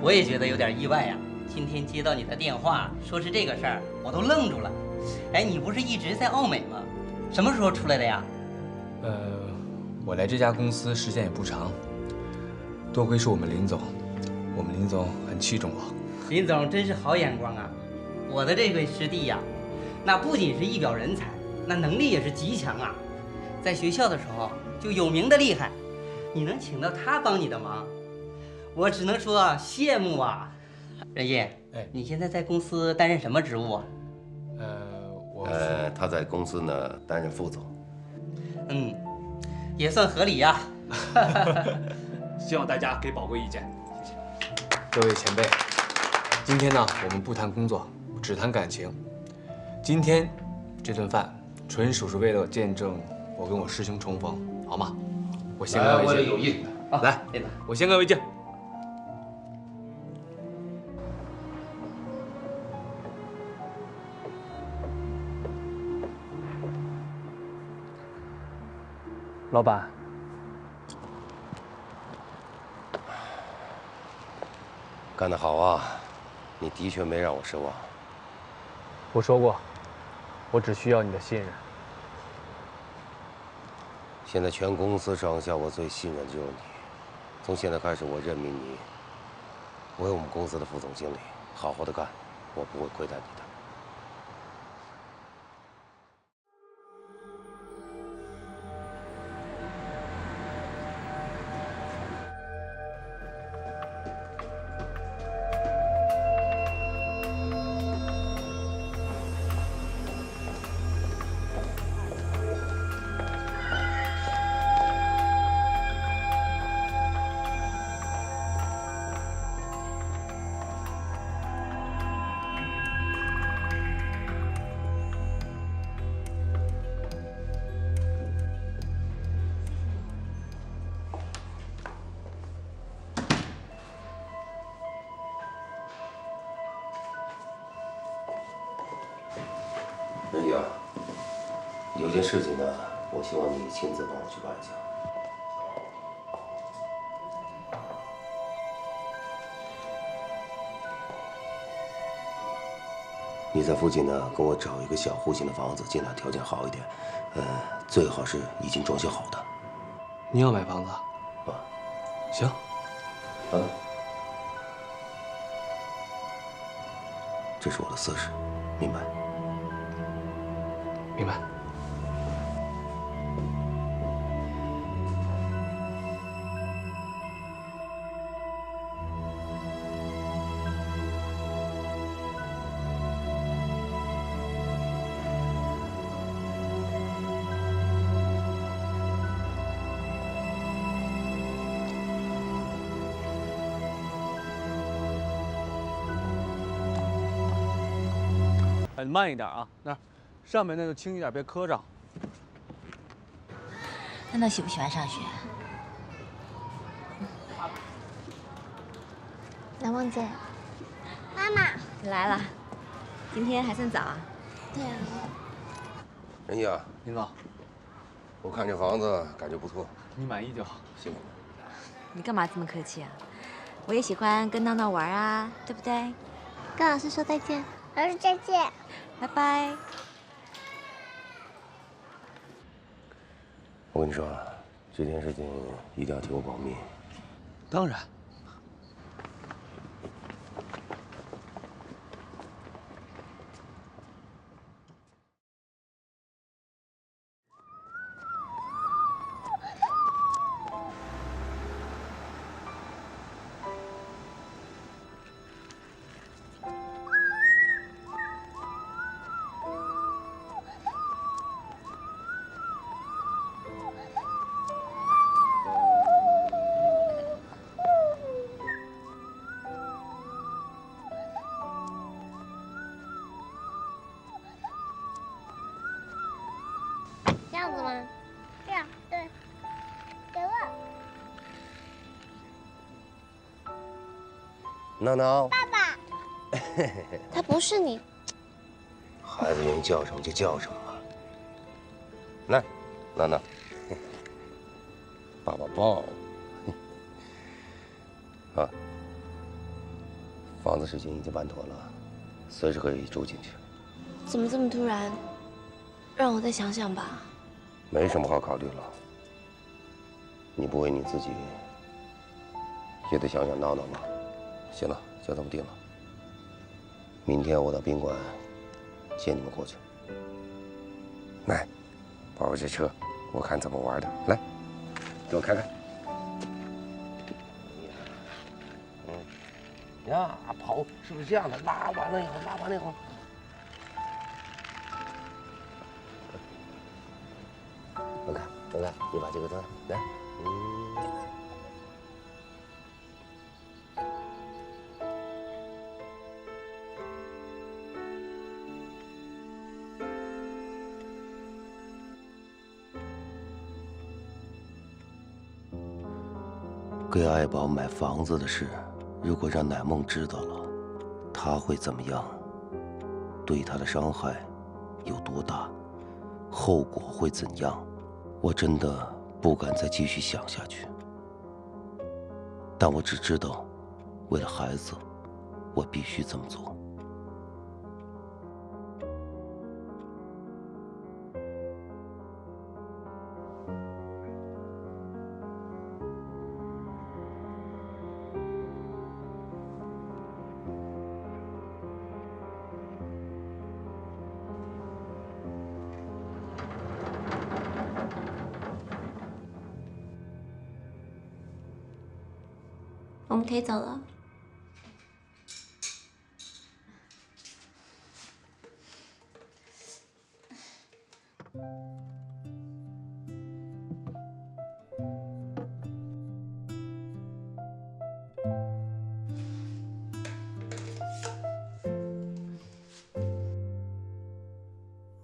我也觉得有点意外呀。今天接到你的电话，说是这个事儿，我都愣住了。哎，你不是一直在奥美吗？什么时候出来的呀？我来这家公司时间也不长，多亏是我们林总，我们林总很器重我。林总真是好眼光啊！我的这位师弟呀，那不仅是一表人才，那能力也是极强啊。在学校的时候就有名的厉害，你能请到他帮你的忙，我只能说羡慕啊。任烨，你现在在公司担任什么职务啊？他在公司呢担任副总。也算合理呀。希望大给宝贵意见。谢谢。各位前辈，今天呢我们不谈工作，只谈感情。今天这顿饭纯属是为了见证我跟我师兄重逢，好吗？我先干为敬。为了友谊。来，我先干为敬。老板，干得好啊！你的确没让我失望。我说过，我只需要你的信任。现在全公司上下，我最信任的就是你。从现在开始，我任命你为我们公司的副总经理，好好的干，我不会亏待你的。 任宇啊，有件事情呢，我希望你亲自帮我去办一下。你在附近呢，给我找一个小户型的房子，尽量条件好一点，最好是已经装修好的。你要买房子？啊，行。这是我的私事，明白？ 明白。哎，慢一点啊，那儿。 上面那就轻一点，别磕着。娜娜喜不喜欢上学？蓝梦姐，妈妈，你来了，今天还算早啊。对啊。任毅啊，领导，我看这房子感觉不错，你满意就好。辛苦了。你干嘛这么客气啊？我也喜欢跟闹闹玩啊，对不对？跟老师说再见。老师再见。拜拜。 我跟你说啊，这件事情一定要替我保密。当然。这样子吗？这样，对。给我。闹闹，爸爸。他不是你。孩子愿意叫什么就叫什么嘛。来，闹闹，爸爸抱。啊，房子事情已经办妥了，随时可以住进去。怎么这么突然？让我再想想吧。 没什么好考虑了，你不为你自己，也得想想闹闹吧。行了，就这么定了。明天我到宾馆接你们过去。来，宝宝这车，我看怎么玩的。来，给我开开。呀，跑是不是这样的？拉完了以后，拉完了以后。 看看，你把这个端来，给爱宝买房子的事，如果让乃梦知道了，她会怎么样？对她的伤害有多大？后果会怎样？我真的不敢再继续想下去。但我只知道，为了孩子，我必须这么做。我们可以走了。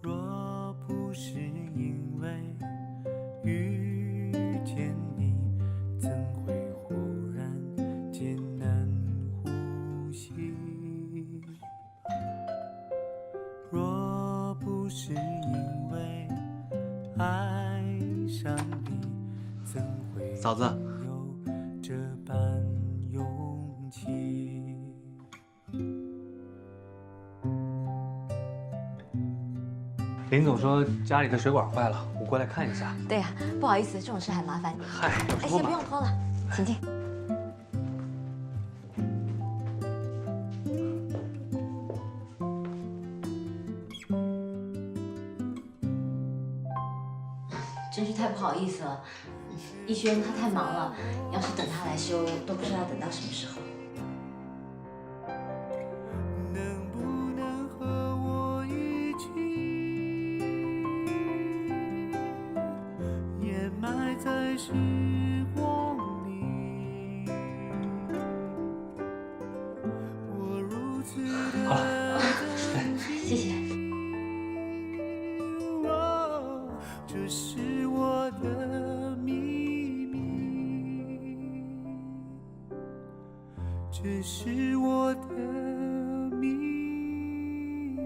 若不是因为遇见你，怎会忽然艰难呼吸？若不是因为爱上你，怎会嫂子，有这般勇气？林总说家里的水管坏了，我过来看一下。对呀，不好意思，这种事还麻烦你。嗨，有什么先不麻用脱了，请进。真是太不好意思了，逸轩他太忙了，要是等他来修，都不知道要等到什么时候。能不能和我一起掩埋在时光里？我如此的珍惜。谢谢。这是我的秘密，这是我的秘密。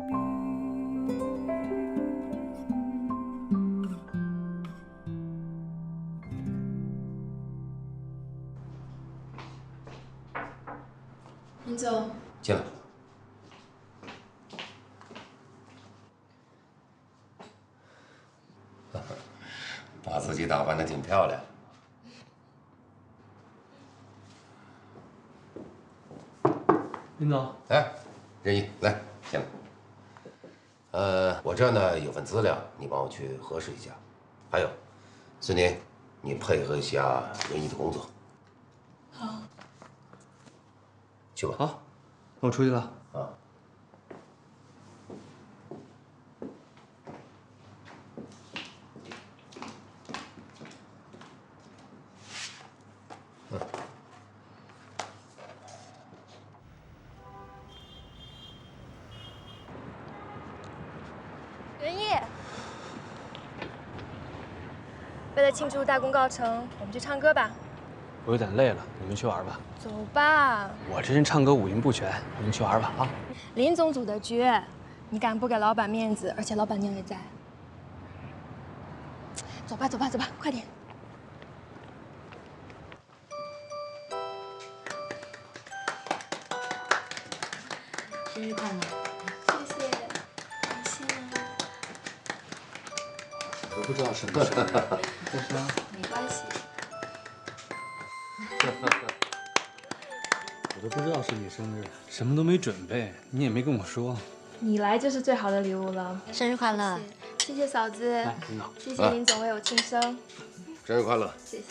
林总，进来。把自己打扮得挺漂亮。林总，哎，任意，来，进来。我这呢有份资料，你帮我去核实一下。还有，孙宁，你配合一下任意的工作。好。去吧。好，那我出去了。啊。任意，为了庆祝大功告成，我们去唱歌吧。我有点累了，你们去玩吧。走吧。我这人唱歌五音不全，你们去玩吧啊。林总组的局，你敢不给老板面子，而且老板娘也在。走吧，走吧，走吧，快点。生日快乐！谢谢，感谢。我不知道什么生日，为什么？没关系。我都不知道是你生日，什么都没准备，你也没跟我说。你来就是最好的礼物了。生日快乐！谢谢嫂子，林总，谢谢林总为我庆生。生日快乐！谢谢。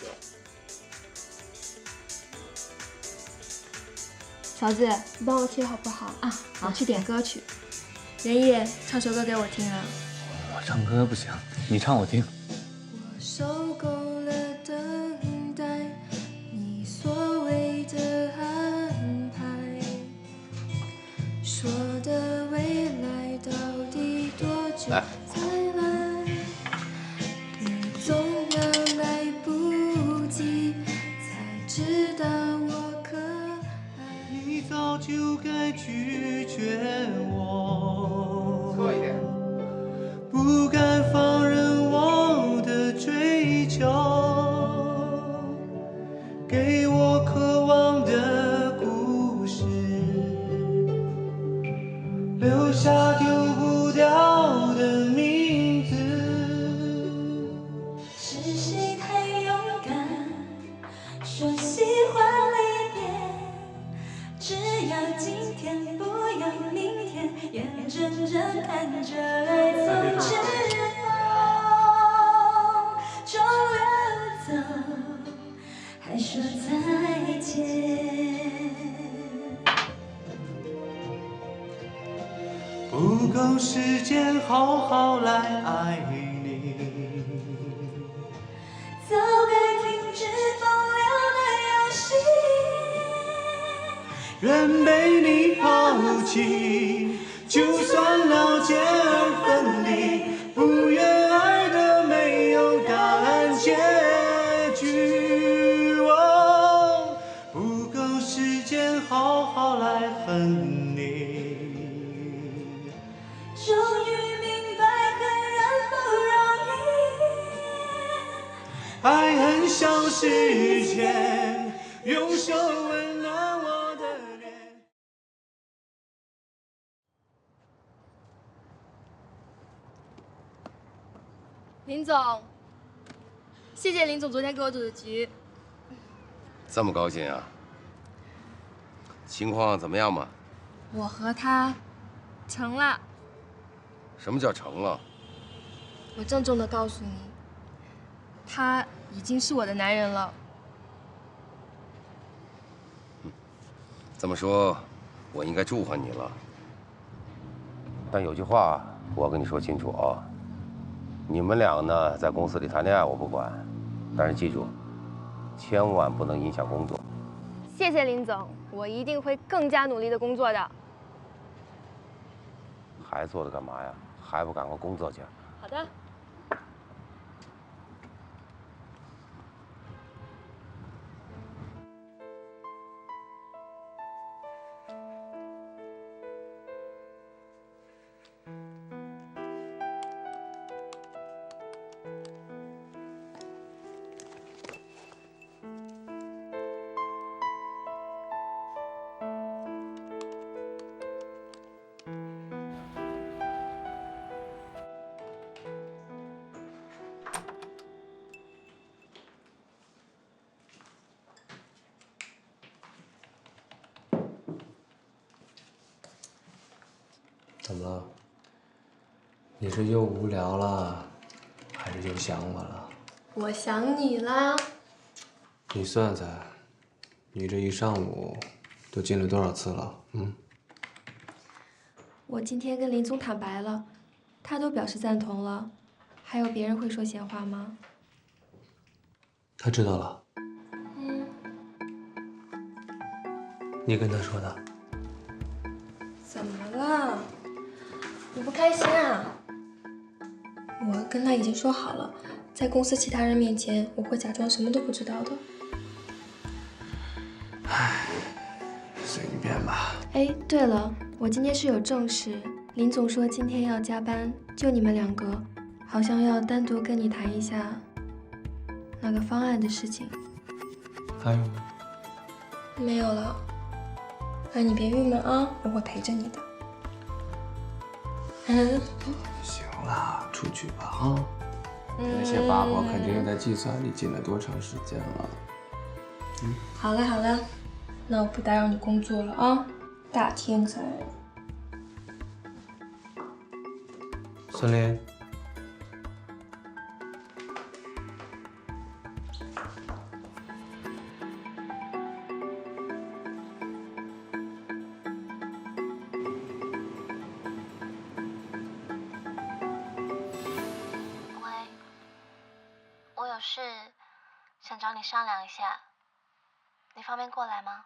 嫂子，你帮我切好不好？啊，我去点歌曲。任意，唱首歌给我听啊。我唱歌不行，你唱我听。我受够了等待，你所谓的安排，说的未来到底多久才来？你总要来不及，才知道我可爱。你早就该拒绝我，错一点，不敢放任我的追求。说再见。不够时间好好来爱你，早该停止风流的游戏。愿被你抛弃，就算了解而分离，不愿爱的没有答案结局。哦，不够时间好好来恨你。终于明白，恨人不容易。爱恨消失前，用手温暖我的脸。林总，谢谢林总昨天给我组的局。这么高兴啊？情况怎么样嘛？我和他成了。什么叫成了？我郑重的告诉你，他已经是我的男人了。这么说，我应该祝贺你了。但有句话我要跟你说清楚啊，你们俩呢在公司里谈恋爱我不管，但是记住，千万不能影响工作。谢谢林总，我一定会更加努力的工作的。还坐着干嘛呀？还不赶快工作去！好的。怎么了？你是又无聊了，还是又想我了？我想你啦。你算算，你这一上午都进了多少次了？我今天跟林总坦白了，他都表示赞同了，还有别人会说闲话吗？他知道了。你跟他说的？怎么了？你不开心啊？我跟他已经说好了，在公司其他人面前，我会假装什么都不知道的。唉，随你便吧。哎，对了，我今天是有正事，林总说今天要加班，就你们两个，好像要单独跟你谈一下那个方案的事情。还有吗？没有了。那你别郁闷啊，我会陪着你的。行了，出去吧啊！那些八婆肯定在计算你进了多长时间了。好了好了，那我不打扰你工作了啊，大天才。孙林，有事想找你商量一下，你方便过来吗？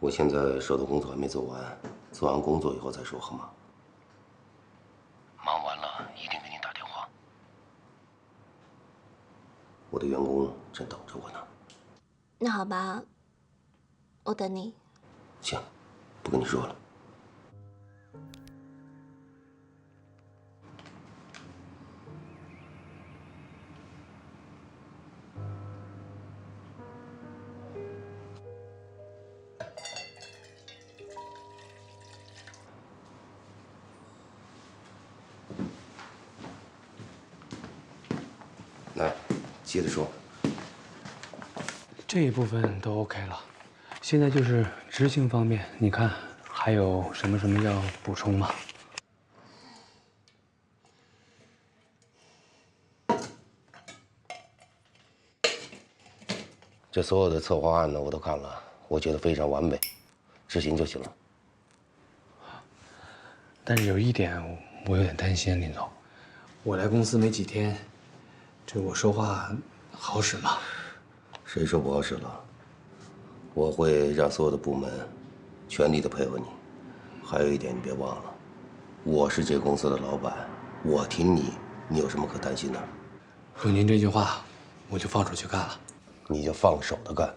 我现在手头工作还没做完，做完工作以后再说好吗？忙完了一定给你打电话。我的员工正等着我呢。那好吧，我等你。行，不跟你说了。来，接着说。这一部分都 OK 了，现在就是执行方面，你看还有什么要补充吗？这所有的策划案呢，我都看了，我觉得非常完美，执行就行了。但是有一点我有点担心，林总，我来公司没几天，这我说话好使吗？谁说不好使了？我会让所有的部门全力的配合你。还有一点，你别忘了，我是这个公司的老板，我挺你，你有什么可担心的？有您这句话，我就放手去干了。你就放手的干。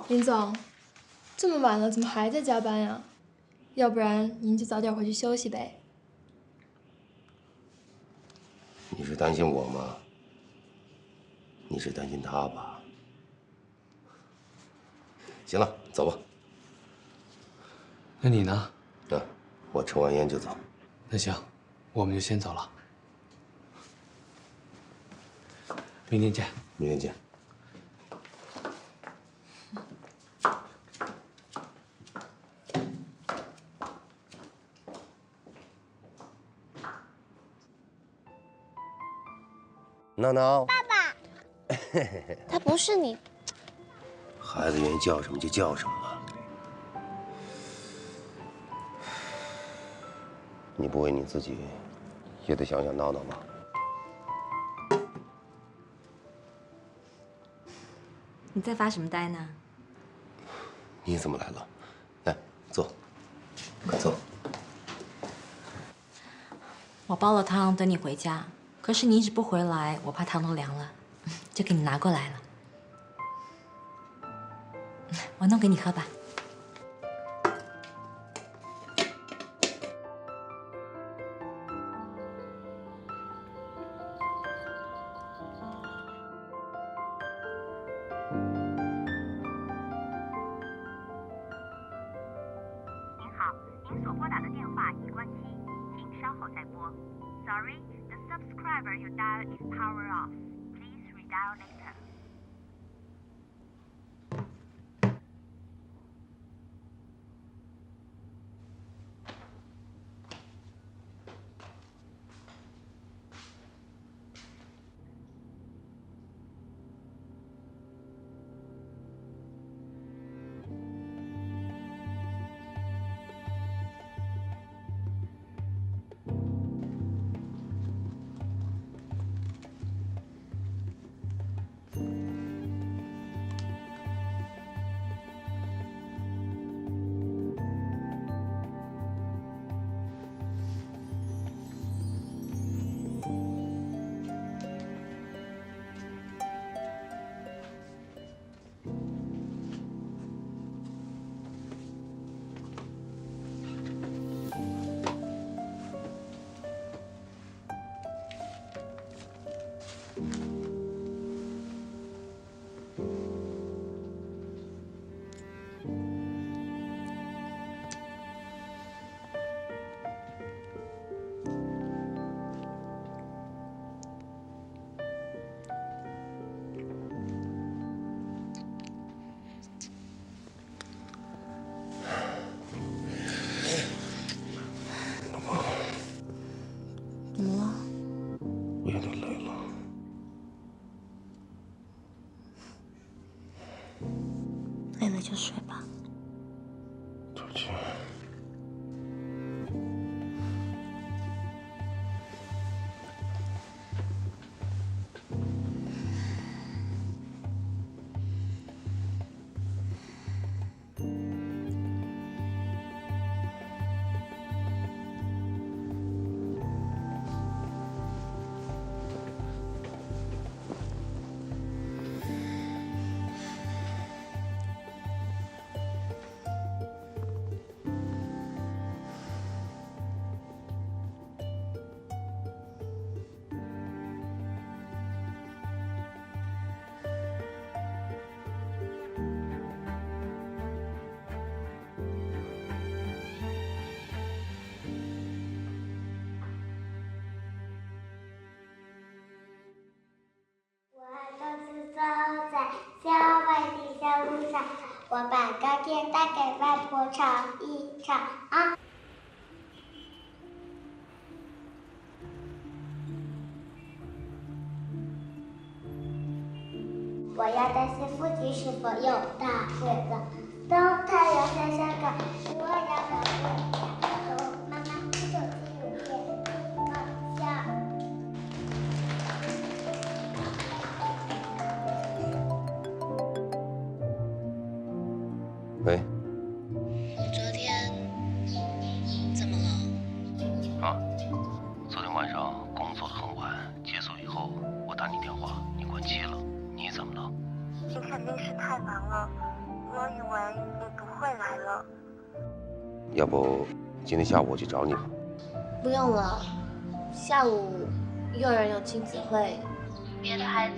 林总，这么晚了，怎么还在加班呀？要不然您就早点回去休息呗。你是担心我吗？你是担心他吧？行了，走吧。那你呢？我抽完烟就走。那行，我们就先走了。明天见。明天见。闹闹，爸爸，他不是你。孩子愿意叫什么就叫什么吧。你不为你自己，也得想想闹闹吗？你在发什么呆呢？你怎么来了？来，坐，快坐。我煲了汤等你回家，可是你一直不回来，我怕汤都凉了，就给你拿过来了。我弄给你喝吧。Sorry, the subscriber you dialed is power off. Please redial later. 怎么了？我有点累了。累了就睡吧。对不起。在郊外的小路上，我把糕点带给外婆尝一尝啊。我要担心附近是否有大鬼子。当太阳下山岗，我要保护家。妈妈，手机有电，放下。喂。昨天怎么了？啊，昨天晚上工作得很晚，结束以后我打你电话，你关机了。你怎么了？你肯定是太忙了，我以为你不会来了。要不今天下午我去找你吧。不用了，下午幼儿园有亲子会，别的孩子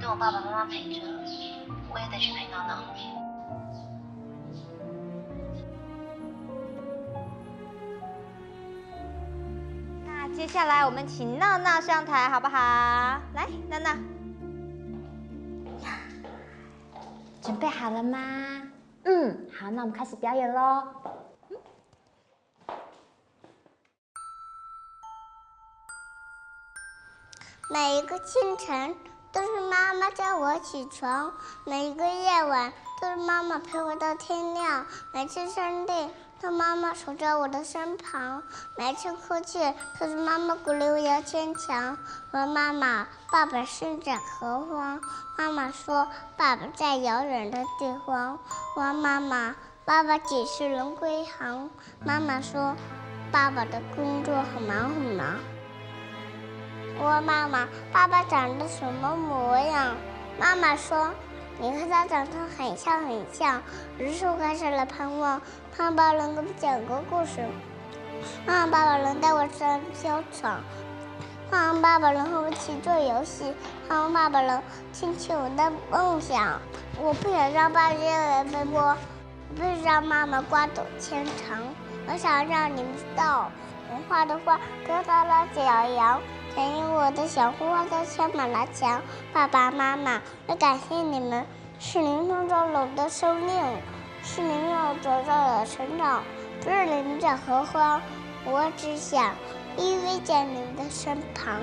都有爸爸妈妈陪着，我也得去陪闹闹。那接下来我们请闹闹上台，好不好？来，闹闹，准备好了吗？好，那我们开始表演喽。每一个清晨都是妈妈叫我起床，每一个夜晚都是妈妈陪我到天亮。每次生病，都妈妈守在我的身旁；每次哭泣，都是妈妈鼓励我要坚强。我问妈妈，爸爸身在何方？妈妈说，爸爸在遥远的地方。我问妈妈，爸爸几时能归航？妈妈说，爸爸的工作很忙很忙。我问妈妈，爸爸长得什么模样？妈妈说，你和他长得很像很像。于是我开始了盼望，盼望爸爸能给我讲个故事，盼望爸爸能带我上操场，盼望爸爸能和我一起做游戏，盼望爸爸能听取我的梦想。我不想让爸爸越来越奔波，我不想让妈妈瓜陡牵肠。我想让你们知道，我画的画得到了表扬。全因我的小红花都贴满了墙。爸爸妈妈，我感谢你们，是您创造了我的生命，是您让我得到了成长。不是你们在何方，我只想依偎在你们的身旁。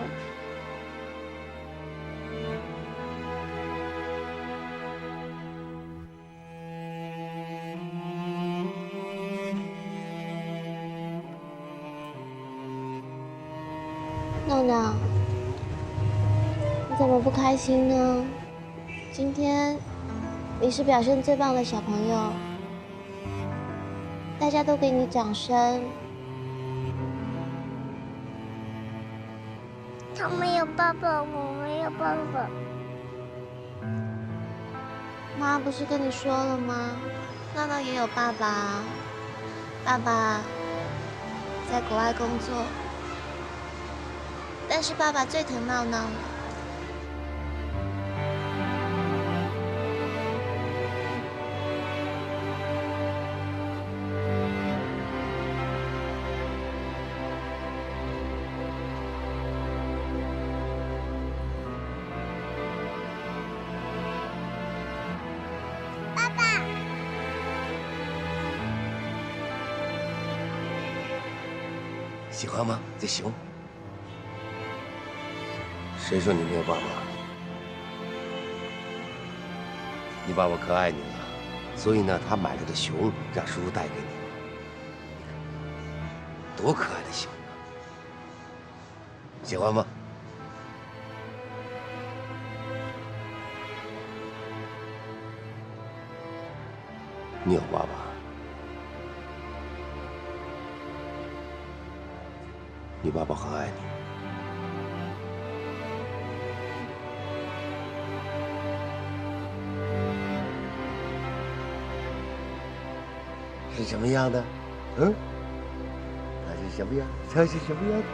闹闹，你怎么不开心呢？今天你是表现最棒的小朋友，大家都给你掌声。他没有爸爸，我没有爸爸。妈不是跟你说了吗？闹闹也有爸爸，爸爸在国外工作。但是爸爸最疼闹闹了。爸爸，喜欢吗？这熊。谁说你没有爸爸？你爸爸可爱你了，所以呢，他买了个熊让叔叔带给你。多可爱的熊啊！喜欢吗？你有爸爸，你爸爸很爱你。是什么样的？他是什么样？他是什么样的？